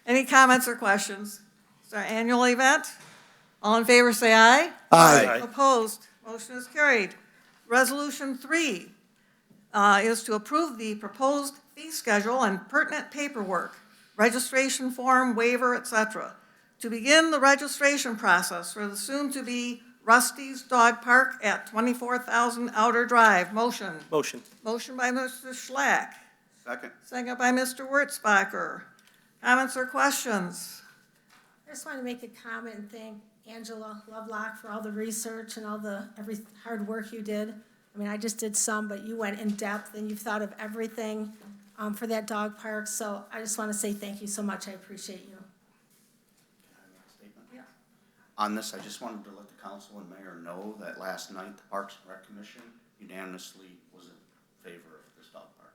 Any comments or questions? It's our annual event. All in favor, say aye. Aye. Opposed? Motion is carried. Resolution 3 is to approve the proposed fee schedule and pertinent paperwork, registration form, waiver, etc., to begin the registration process for the soon-to-be Rusty's Dog Park at 24,000 Outer Drive. Motion. Motion. Motion by Mr. Schlack. Second. Second by Mr. Wurzbacher. Comments or questions? I just want to make a comment and thank Angela Lovelock for all the research and all the hard work you did. I mean, I just did some, but you went in depth and you've thought of everything for that dog park. So I just want to say thank you so much. I appreciate you. On this, I just wanted to let the council and mayor know that last night, the Parks and Rec Commission unanimously was in favor of this dog park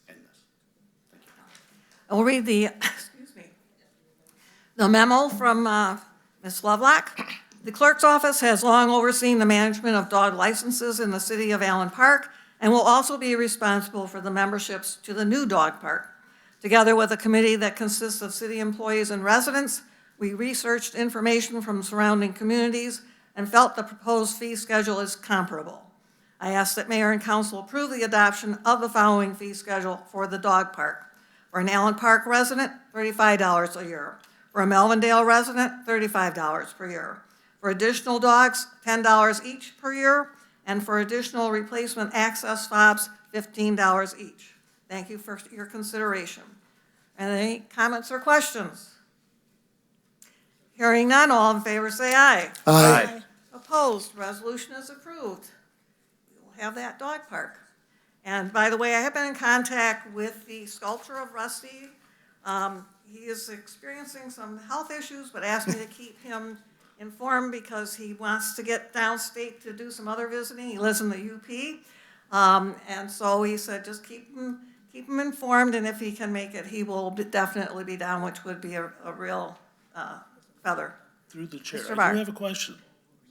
and this. Thank you. I'll read the, the memo from Ms. Lovelock. The clerk's office has long overseen the management of dog licenses in the city of Allen Park and will also be responsible for the memberships to the new dog park. Together with a committee that consists of city employees and residents, we researched information from surrounding communities and felt the proposed fee schedule is comparable. I ask that mayor and council approve the adoption of the following fee schedule for the dog park. For an Allen Park resident, $35 a year. For a Melvindale resident, $35 per year. For additional dogs, $10 each per year. And for additional replacement access fobs, $15 each. Thank you for your consideration. And any comments or questions? Hearing none, all in favor say aye. Aye. Opposed, resolution is approved. We will have that dog park. And by the way, I have been in contact with the sculptor of Rusty. He is experiencing some health issues, but asked me to keep him informed because he wants to get downstate to do some other visiting. He lives in the UP. And so he said, just keep him informed, and if he can make it, he will definitely be down, which would be a real feather. Through the chair, Mr. I Barr. do have a question.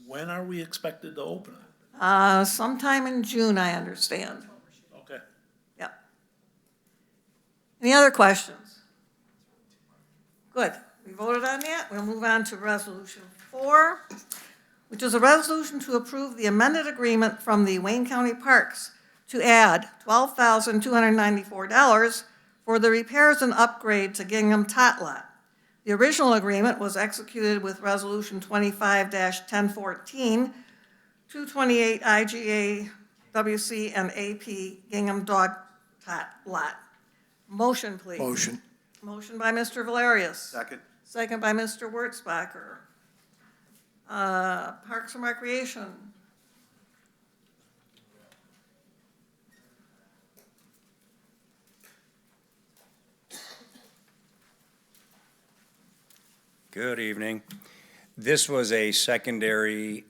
When are we expected to open it? Sometime in June, I understand. Okay. Yep. Any other questions? Good. We voted on that. We'll move on to Resolution 4, which is a resolution to approve the amended agreement from the Wayne County Parks to add $12,294 for the repairs and upgrade to Gingham Tot Lot. The original agreement was executed with Resolution 25-1014, 228 IGA WC and AP Gingham Dog Tot Lot. Motion, please. Motion. Motion by Mr. Valerius. Second. Second by Mr. Wurzbacher. Parks and Recreation. Good evening. This was a secondary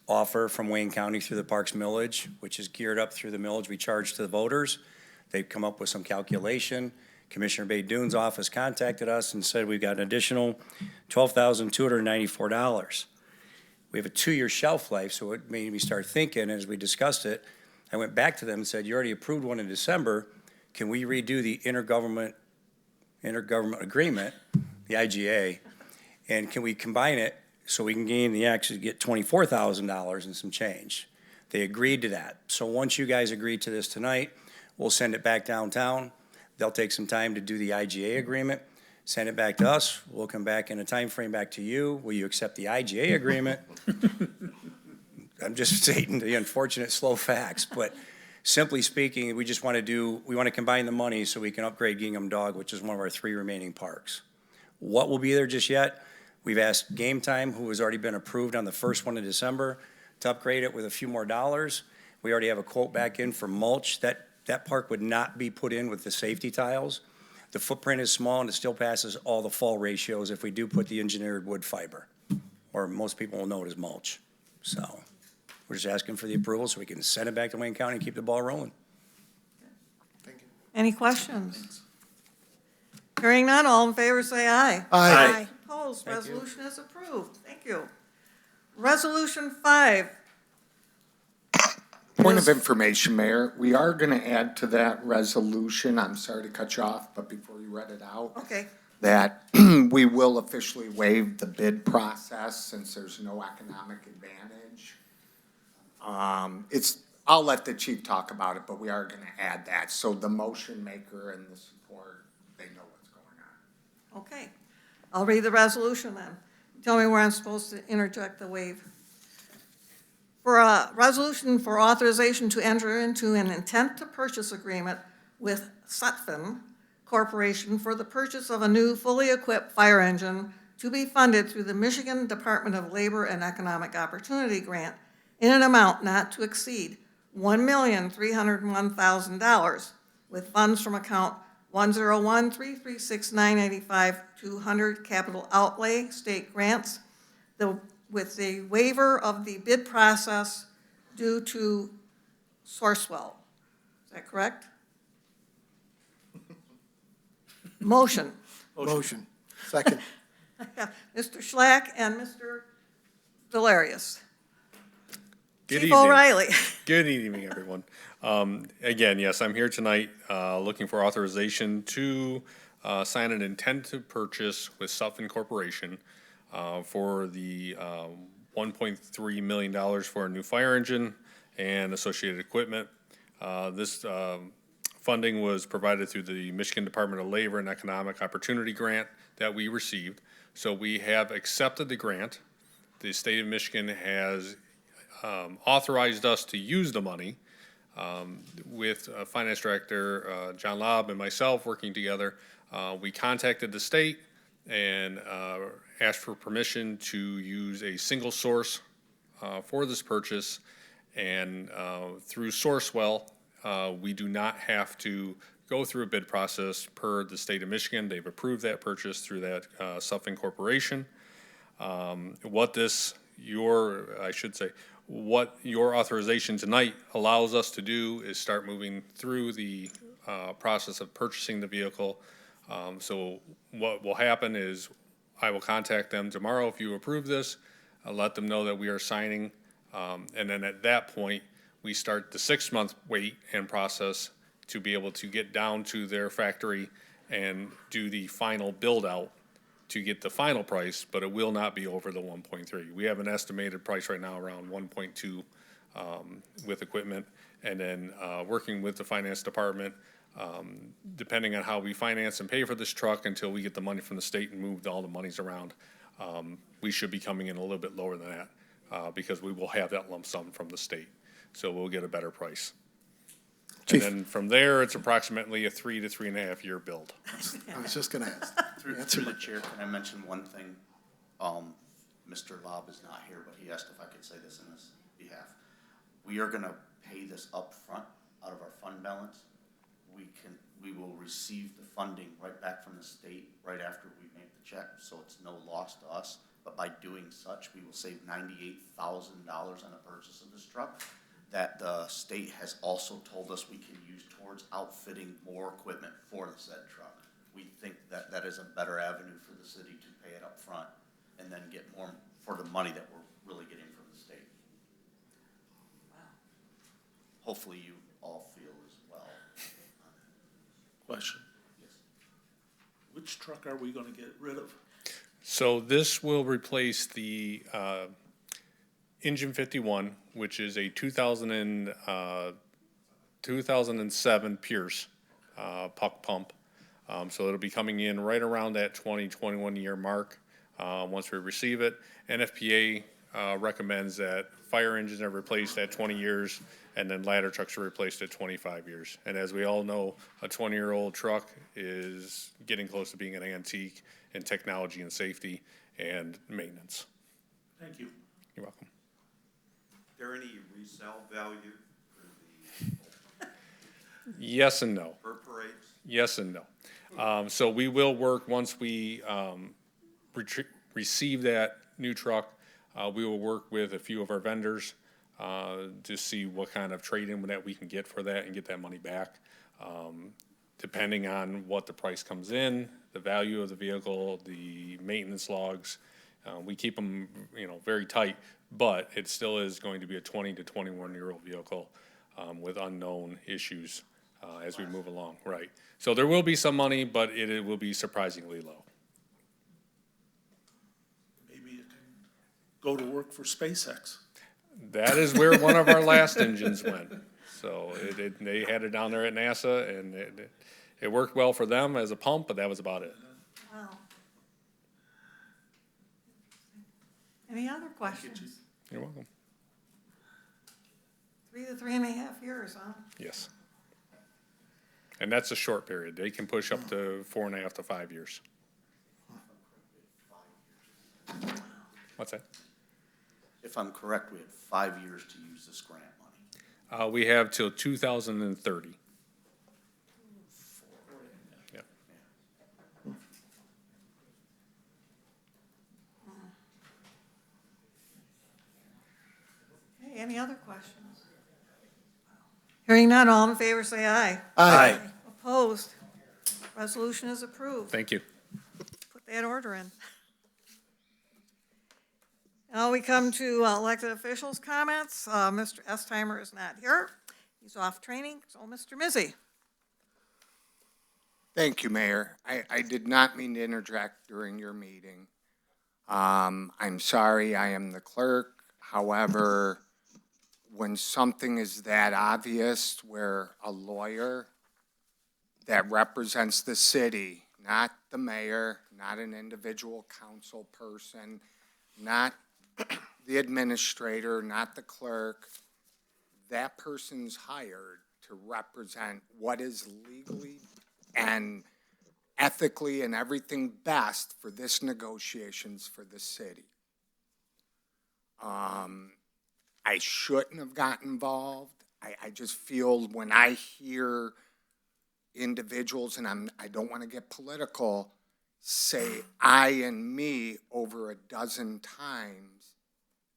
offer from Wayne County through the Parks Millage, which is geared up through the millage we charge to the voters. They've come up with some calculation. Commissioner Baydoun's office contacted us and said we've got an additional $12,294. We have a 2-year shelf life, so it made me start thinking, as we discussed it, I went back to them and said, you already approved one in December. Can we redo the intergovernment agreement, the IGA, and can we combine it so we can actually get $24,000 and some change? They agreed to that. So once you guys agree to this tonight, we'll send it back downtown. They'll take some time to do the IGA agreement, send it back to us. We'll come back in a time frame back to you. Will you accept the IGA agreement? I'm just stating the unfortunate slow facts, but simply speaking, we just want to combine the money so we can upgrade Gingham Dog, which is one of our 3 remaining parks. What will be there just yet? We've asked Game Time, who has already been approved on the first one in December, to upgrade it with a few more dollars. We already have a quote back in for mulch. That park would not be put in with the safety tiles. The footprint is small and it still passes all the fall ratios if we do put the engineered wood fiber, or most people will know it as mulch. So we're just asking for the approval so we can send it back to Wayne County and keep the ball rolling. Any questions? Hearing none, all in favor say aye. Aye. Opposed, resolution is approved. Thank you. Resolution 5. Point of information, Mayor, we are going to add to that resolution, I'm sorry to cut you off, but before you read it out, Okay, that we will officially waive the bid process since there's no economic advantage. I'll let the chief talk about it, but we are going to add that. So the motion maker and the support, they know what's going on. okay. I'll read the resolution then. Tell me where I'm supposed to interject the waive. For a resolution for authorization to enter into an intent to purchase agreement with SOUTHFIELD Corporation for the purchase of a new fully equipped fire engine to be funded through the Michigan Department of Labor and Economic Opportunity Grant in an amount not to exceed $1,301,000 with funds from account 101-336-985-200 capital outlay state grants, with the waiver of the bid process due to Sourcewell. Is that correct? Motion. Motion. Second. Mr. Schlack and Mr. Delarius. Good Chief evening. O'Reilly. Good evening, everyone. Again, yes, I'm here tonight looking for authorization to sign an intent to purchase with SOUTHFIELD Corporation for the $1.3 million for a new fire engine and associated equipment. This funding was provided through the Michigan Department of Labor and Economic Opportunity Grant that we received. So we have accepted the grant. The state of Michigan has authorized us to use the money with Finance Director John Lobb and myself working together. We contacted the state and asked for permission to use a single source for this purchase. And through Sourcewell, we do not have to go through a bid process per the state of Michigan. They've approved that purchase through that SOUTHFIELD Corporation. What your authorization tonight allows us to do is start moving through the process of purchasing the vehicle. So what will happen is I will contact them tomorrow if you approve this. I'll let them know that we are signing. And then at that point, we start the 6-month wait and process to be able to get down to their factory and do the final build out to get the final price, but it will not be over the 1.3. We have an estimated price right now around 1.2 with equipment. And then working with the finance department, depending on how we finance and pay for this truck until we get the money from the state and move all the monies around, we should be coming in a little bit lower than that because we will have that lump sum from the state. So we'll get a better price. Chief. And then from there, it's approximately a 3 to 3.5 year build. I was just gonna ask. Through the chair, can I mention one thing? Mr. Lobb is not here, but he asked if I could say this in his behalf. We are gonna pay this up front out of our fund balance. We will receive the funding right back from the state right after we make the check, so it's no loss to us. But by doing such, we will save $98,000 on the purchase of this truck that the state has also told us we can use towards outfitting more equipment for the said truck. We think that that is a better avenue for the city to pay it up front and then get more for the money that we're really getting from the state. Hopefully you all feel as well. Question. Yes. Which truck are we gonna get rid of? So this will replace the Engine 51, which is a 2007 Pierce puck pump. So it'll be coming in right around that 2021 year mark once we receive it. NFPA recommends that fire engines are replaced at 20 years and then ladder trucks are replaced at 25 years. And as we all know, a 20-year-old truck is getting close to being an antique in technology and safety and maintenance. Thank you. You're welcome. Is there any resale value for the Yes and no. fur parades? Yes and no. So we will work, once we receive that new truck, we will work with a few of our vendors to see what kind of trade-in that we can get for that and get that money back. Depending on what the price comes in, the value of the vehicle, the maintenance logs, we keep them, very tight, but it still is going to be a 20 to 21-year-old vehicle with unknown issues as we move along, right? So there will be some money, but it will be surprisingly low. Maybe you can go to work for SpaceX. That is where one of our last engines went. So they had it down there at NASA, and it worked well for them as a pump, but that was about it. Wow. Any other questions? You're welcome. 3 to 3.5 years, huh? Yes. And that's a short period. They can push up to 4.5 to 5 years. What's that? If I'm correct, we had 5 years to use this grant money. We have till 2030. Yeah. Okay, any other questions? Hearing none, all in favor say aye. Aye. Opposed? Resolution is approved. Thank you. Put that order in. Now we come to elected officials' comments. Mr. Estheimer is not here. He's off training, so Mr. Mizzy. Thank you, Mayor. I did not mean to interject during your meeting. I'm sorry, I am the clerk. However, when something is that obvious, where a lawyer that represents the city, not the mayor, not an individual council person, not the administrator, not the clerk, that person's hired to represent what is legally and ethically and everything best for this negotiations for the city. I shouldn't have gotten involved. I just feel when I hear individuals, and I don't want to get political, say I and me over a dozen times,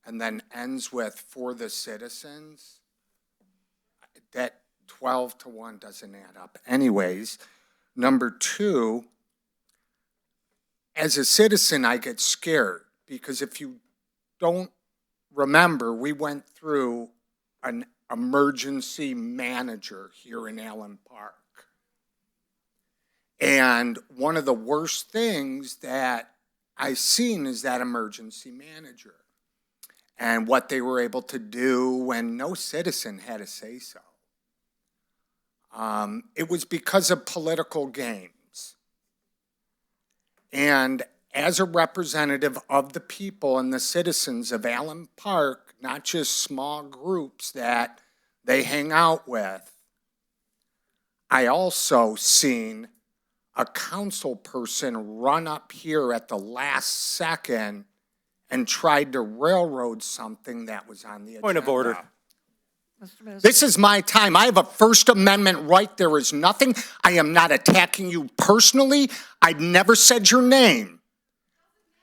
and then ends with for the citizens, that 12 to 1 doesn't add up. Anyways, number two, as a citizen, I get scared because if you don't remember, we went through an emergency manager here in Allen Park. And one of the worst things that I've seen is that emergency manager and what they were able to do when no citizen had a say-so. It was because of political games. And as a representative of the people and the citizens of Allen Park, not just small groups that they hang out with, I also seen a council person run up here at the last second and tried to railroad something that was on the agenda. Point of order. Mr. Mizzi. This is my time. I have a First Amendment right. There is nothing. I am not attacking you personally. I've never said your name.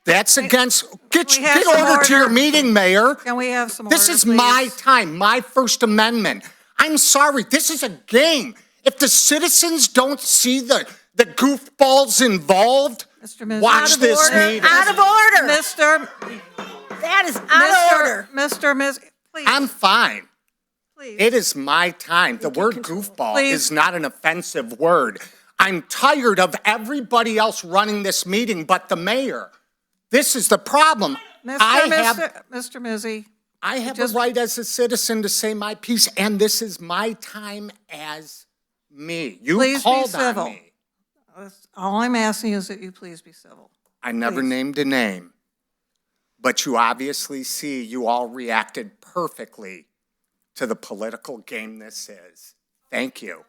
That's against, get we have order some to your order? meeting, Mayor. Can we have some order, This is please? my time, my First Amendment. I'm sorry, this is a game. If the citizens don't see the goofballs involved, Mr. Mizzi. watch Out of this order. meeting. Out of order. Mr. That is out of order. Mr. Mizzi, please, I'm fine. please. It is my time. The word goofball Please. is not an offensive word. I'm tired of everybody else running this meeting but the mayor. This is the problem. Mr. Mizzi, I have just- a right as a citizen to say my piece, and this is my time as me. You Please be called civil. on me. all I'm asking is that you please be civil. I never Please. named a name, but you obviously see you all reacted perfectly to the political game this is. Thank you.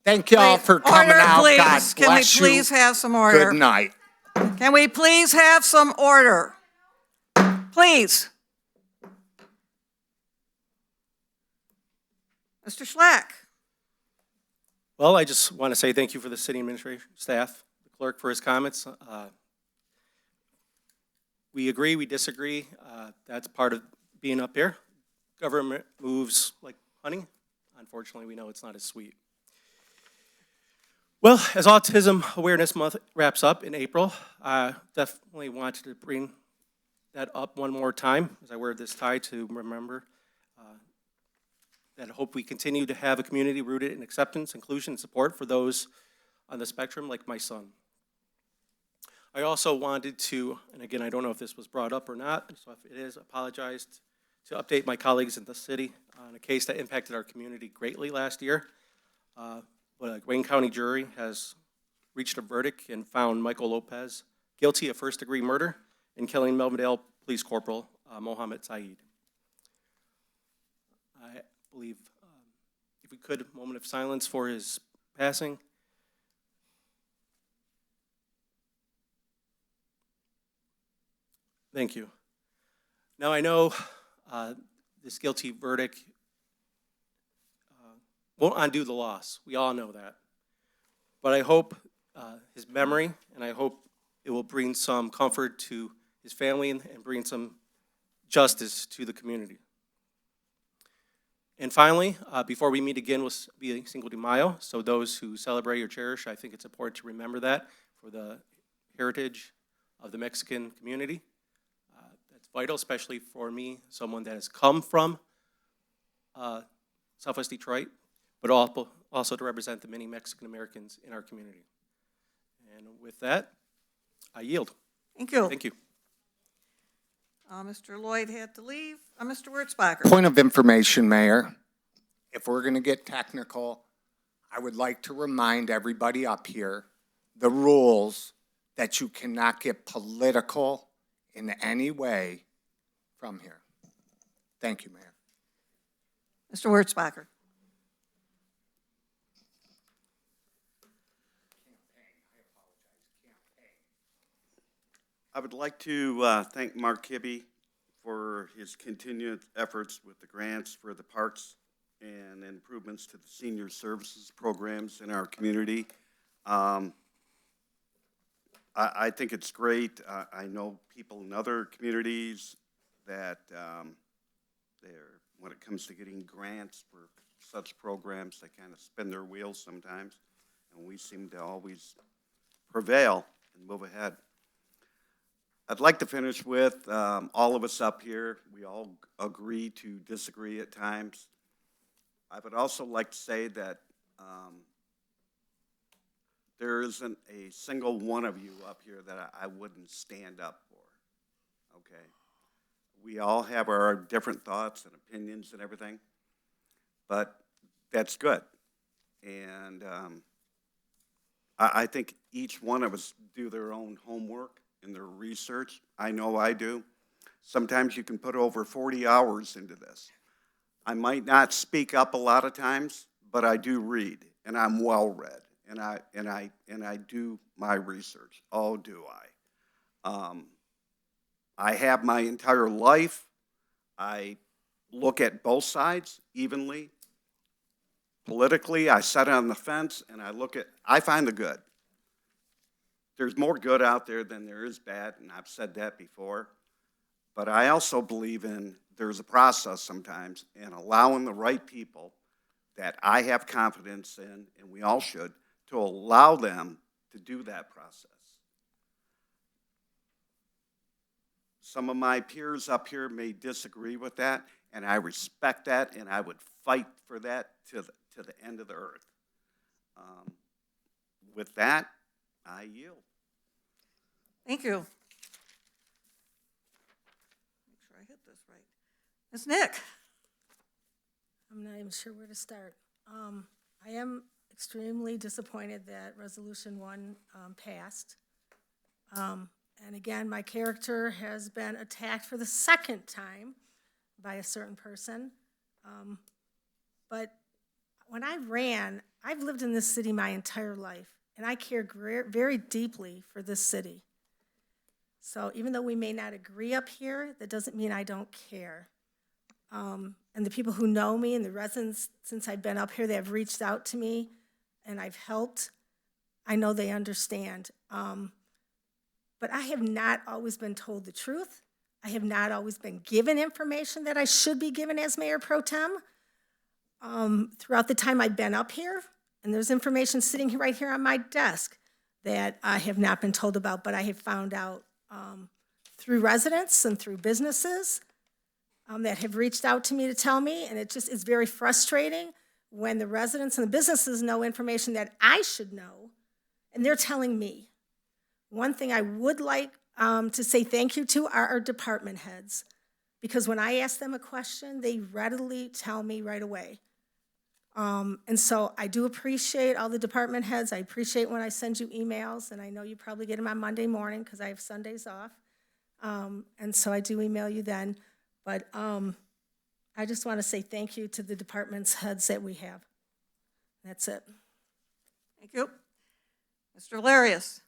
Thank you all for coming Order, out. please. God Can we bless you. please have some order? Good night. Can we please have some order? Please. Mr. Schlack. Well, I just want to say thank you for the city administration staff, the clerk for his comments. We agree, we disagree. That's part of being up here. Government moves like honey. Unfortunately, we know it's not as sweet. Well, as Autism Awareness Month wraps up in April, I definitely wanted to bring that up one more time as I wear this tie to remember that I hope we continue to have a community rooted in acceptance, inclusion, and support for those on the spectrum like my son. I also wanted to, and again, I don't know if this was brought up or not, so if it is, apologized to update my colleagues in the city on a case that impacted our community greatly last year. But a Wayne County jury has reached a verdict and found Michael Lopez guilty of first-degree murder in killing Melvindale Police Corporal Mohammed Saeed. I believe, if we could, a moment of silence for his passing. Thank you. Now, I know this guilty verdict won't undo the loss. We all know that. But I hope his memory, and I hope it will bring some comfort to his family and bring some justice to the community. And finally, before we meet again, will be Cinco de Mayo. So those who celebrate or cherish, I think it's important to remember that for the heritage of the Mexican community. That's vital, especially for me, someone that has come from Southwest Detroit, but also to represent the many Mexican Americans in our community. And with that, I yield. Thank you. Thank you. Mr. Lloyd had to leave. Mr. Wurzbacher. Point of information, Mayor. If we're going to get technical, I would like to remind everybody up here the rules that you cannot get political in any way from here. Thank you, Mayor. Mr. Wurzbacher. I would like to thank Mark Kibbe for his continued efforts with the grants for the parks and improvements to the senior services programs in our community. I think it's great. I know people in other communities that when it comes to getting grants for such programs, they kind of spin their wheels sometimes, and we seem to always prevail and move ahead. I'd like to finish with all of us up here. We all agree to disagree at times. I would also like to say that there isn't a single one of you up here that I wouldn't stand up for, okay? We all have our different thoughts and opinions and everything, but that's good. And I think each one of us do their own homework and their research. I know I do. Sometimes you can put over 40 hours into this. I might not speak up a lot of times, but I do read, and I'm well read, and I do my research. Oh, do I? I have my entire life. I look at both sides evenly. Politically, I sit on the fence and I find the good. There's more good out there than there is bad, and I've said that before. But I also believe there's a process sometimes in allowing the right people that I have confidence in, and we all should, to allow them to do that process. Some of my peers up here may disagree with that, and I respect that, and I would fight for that to the end of the earth. With that, I yield. Thank you. Make sure I hit this right. Ms. Nick? I'm not even sure where to start. I am extremely disappointed that Resolution 1 passed. And again, my character has been attacked for the second time by a certain person. But when I ran, I've lived in this city my entire life, and I care very deeply for this city. So even though we may not agree up here, that doesn't mean I don't care. And the people who know me and the residents since I've been up here, they have reached out to me and I've helped. I know they understand. But I have not always been told the truth. I have not always been given information that I should be given as Mayor Pro Tem. Throughout the time I've been up here, and there's information sitting right here on my desk that I have not been told about, but I have found out through residents and through businesses that have reached out to me to tell me, and it just is very frustrating when the residents and the businesses know information that I should know, and they're telling me. One thing I would like to say thank you to are our department heads, because when I ask them a question, they readily tell me right away. And so I do appreciate all the department heads. I appreciate when I send you emails, and I know you probably get them on Monday morning because I have Sundays off. And so I do email you then. But I just want to say thank you to the department's heads that we have. That's it. Thank you. Mr. Valerius?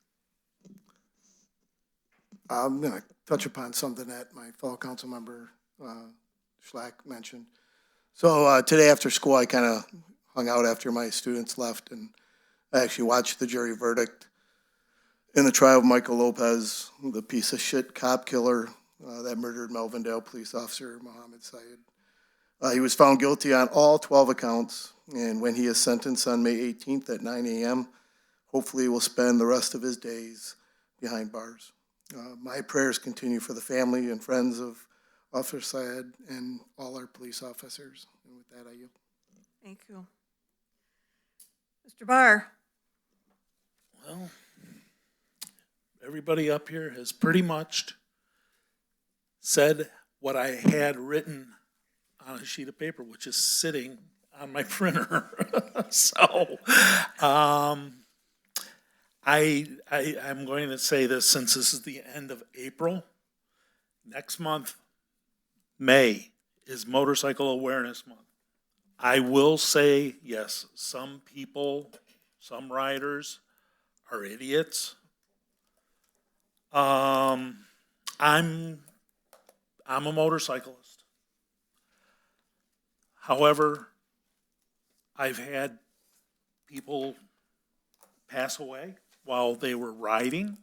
I'm going to touch upon something that my fellow council member Schlack mentioned. So today after school, I kind of hung out after my students left, and I actually watched the jury verdict in the trial of Michael Lopez, the piece of shit cop killer that murdered Melvindale police officer Mohammed Syed. He was found guilty on all 12 accounts, and when he is sentenced on May 18th at 9 a.m., hopefully he will spend the rest of his days behind bars. My prayers continue for the family and friends of Officer Syed and all our police officers. And with that, I yield. Thank you. Mr. Barr? Well, everybody up here has pretty much said what I had written on a sheet of paper, which is sitting on my printer. So, I'm going to say this since this is the end of April. Next month, May, is Motorcycle Awareness Month. I will say, yes, some people, some riders are idiots. I'm a motorcyclist. However, I've had people pass away while they were riding.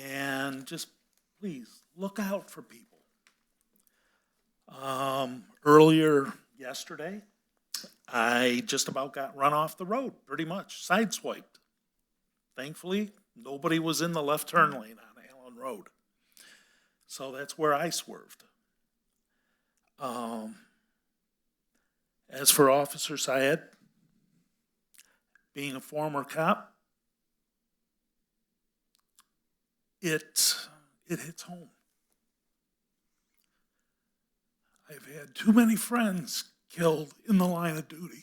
And just please look out for people. Earlier yesterday, I just about got run off the road, pretty much, sideswiped. Thankfully, nobody was in the left turn lane on Allen Road. So that's where I swerved. As for Officer Syed, being a former cop, it hits home. I've had too many friends killed in the line of duty.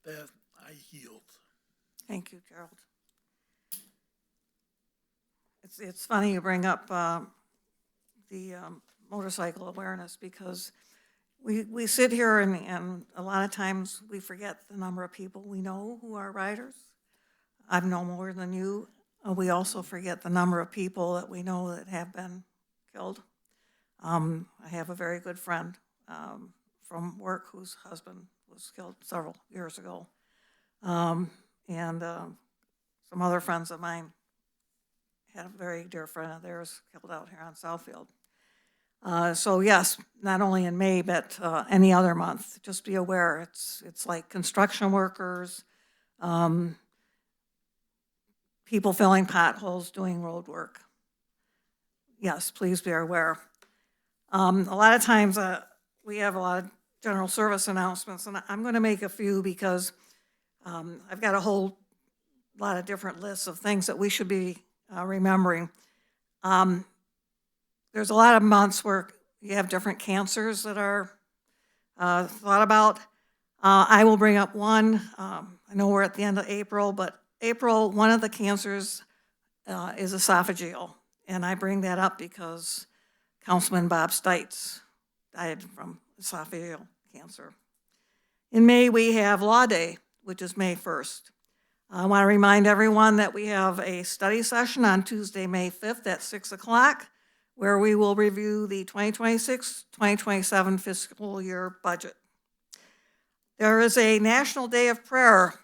That I yield. Thank you, Gerald. It's funny you bring up the motorcycle awareness, because we sit here and a lot of times we forget the number of people we know who are riders. I've known more than you. We also forget the number of people that we know that have been killed. I have a very good friend from work whose husband was killed several years ago. And some other friends of mine had a very dear friend of theirs killed out here on Southfield. So yes, not only in May, but any other month. Just be aware, it's like construction workers, people filling potholes, doing road work. Yes, please be aware. A lot of times we have a lot of general service announcements, and I'm going to make a few because I've got a whole lot of different lists of things that we should be remembering. There's a lot of months where you have different cancers that are thought about. I will bring up one. I know we're at the end of April, but April, one of the cancers is esophageal. And I bring that up because Councilman Bob Stites died from esophageal cancer. In May, we have Law Day, which is May 1st. I want to remind everyone that we have a study session on Tuesday, May 5th at 6 o'clock, where we will review the 2026-2027 fiscal year budget. There is a National Day of Prayer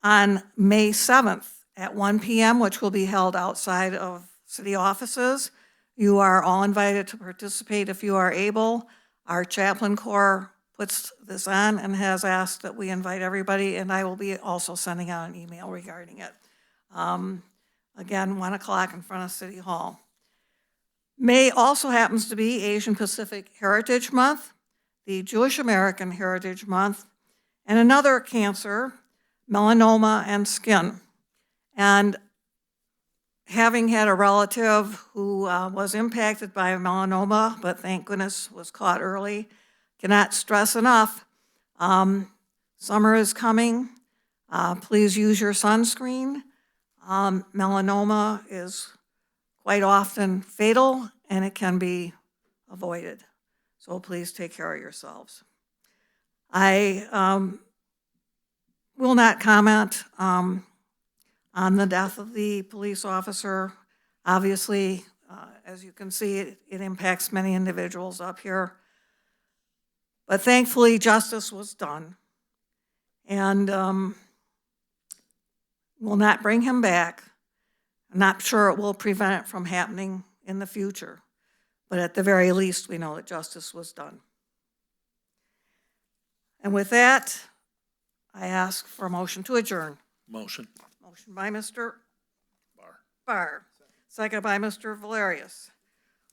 on May 7th at 1 p.m., which will be held outside of city offices. You are all invited to participate if you are able. Our chaplain corps puts this on and has asked that we invite everybody, and I will be also sending out an email regarding it. Again, 1 o'clock in front of City Hall. May also happens to be Asian Pacific Heritage Month, the Jewish American Heritage Month, and another cancer, melanoma and skin. And having had a relative who was impacted by melanoma, but thank goodness was caught early, cannot stress enough, summer is coming. Please use your sunscreen. Melanoma is quite often fatal, and it can be avoided. So please take care of yourselves. I will not comment on the death of the police officer. Obviously, as you can see, it impacts many individuals up here. But thankfully, justice was done. And will not bring him back. I'm not sure it will prevent it from happening in the future. But at the very least, we know that justice was done. And with that, I ask for a motion to adjourn. Motion. Motion by Mr. Barr. Second by Mr. Valerius.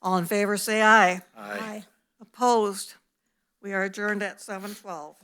All in favor, say aye. Aye. Opposed? We are adjourned at 7:12.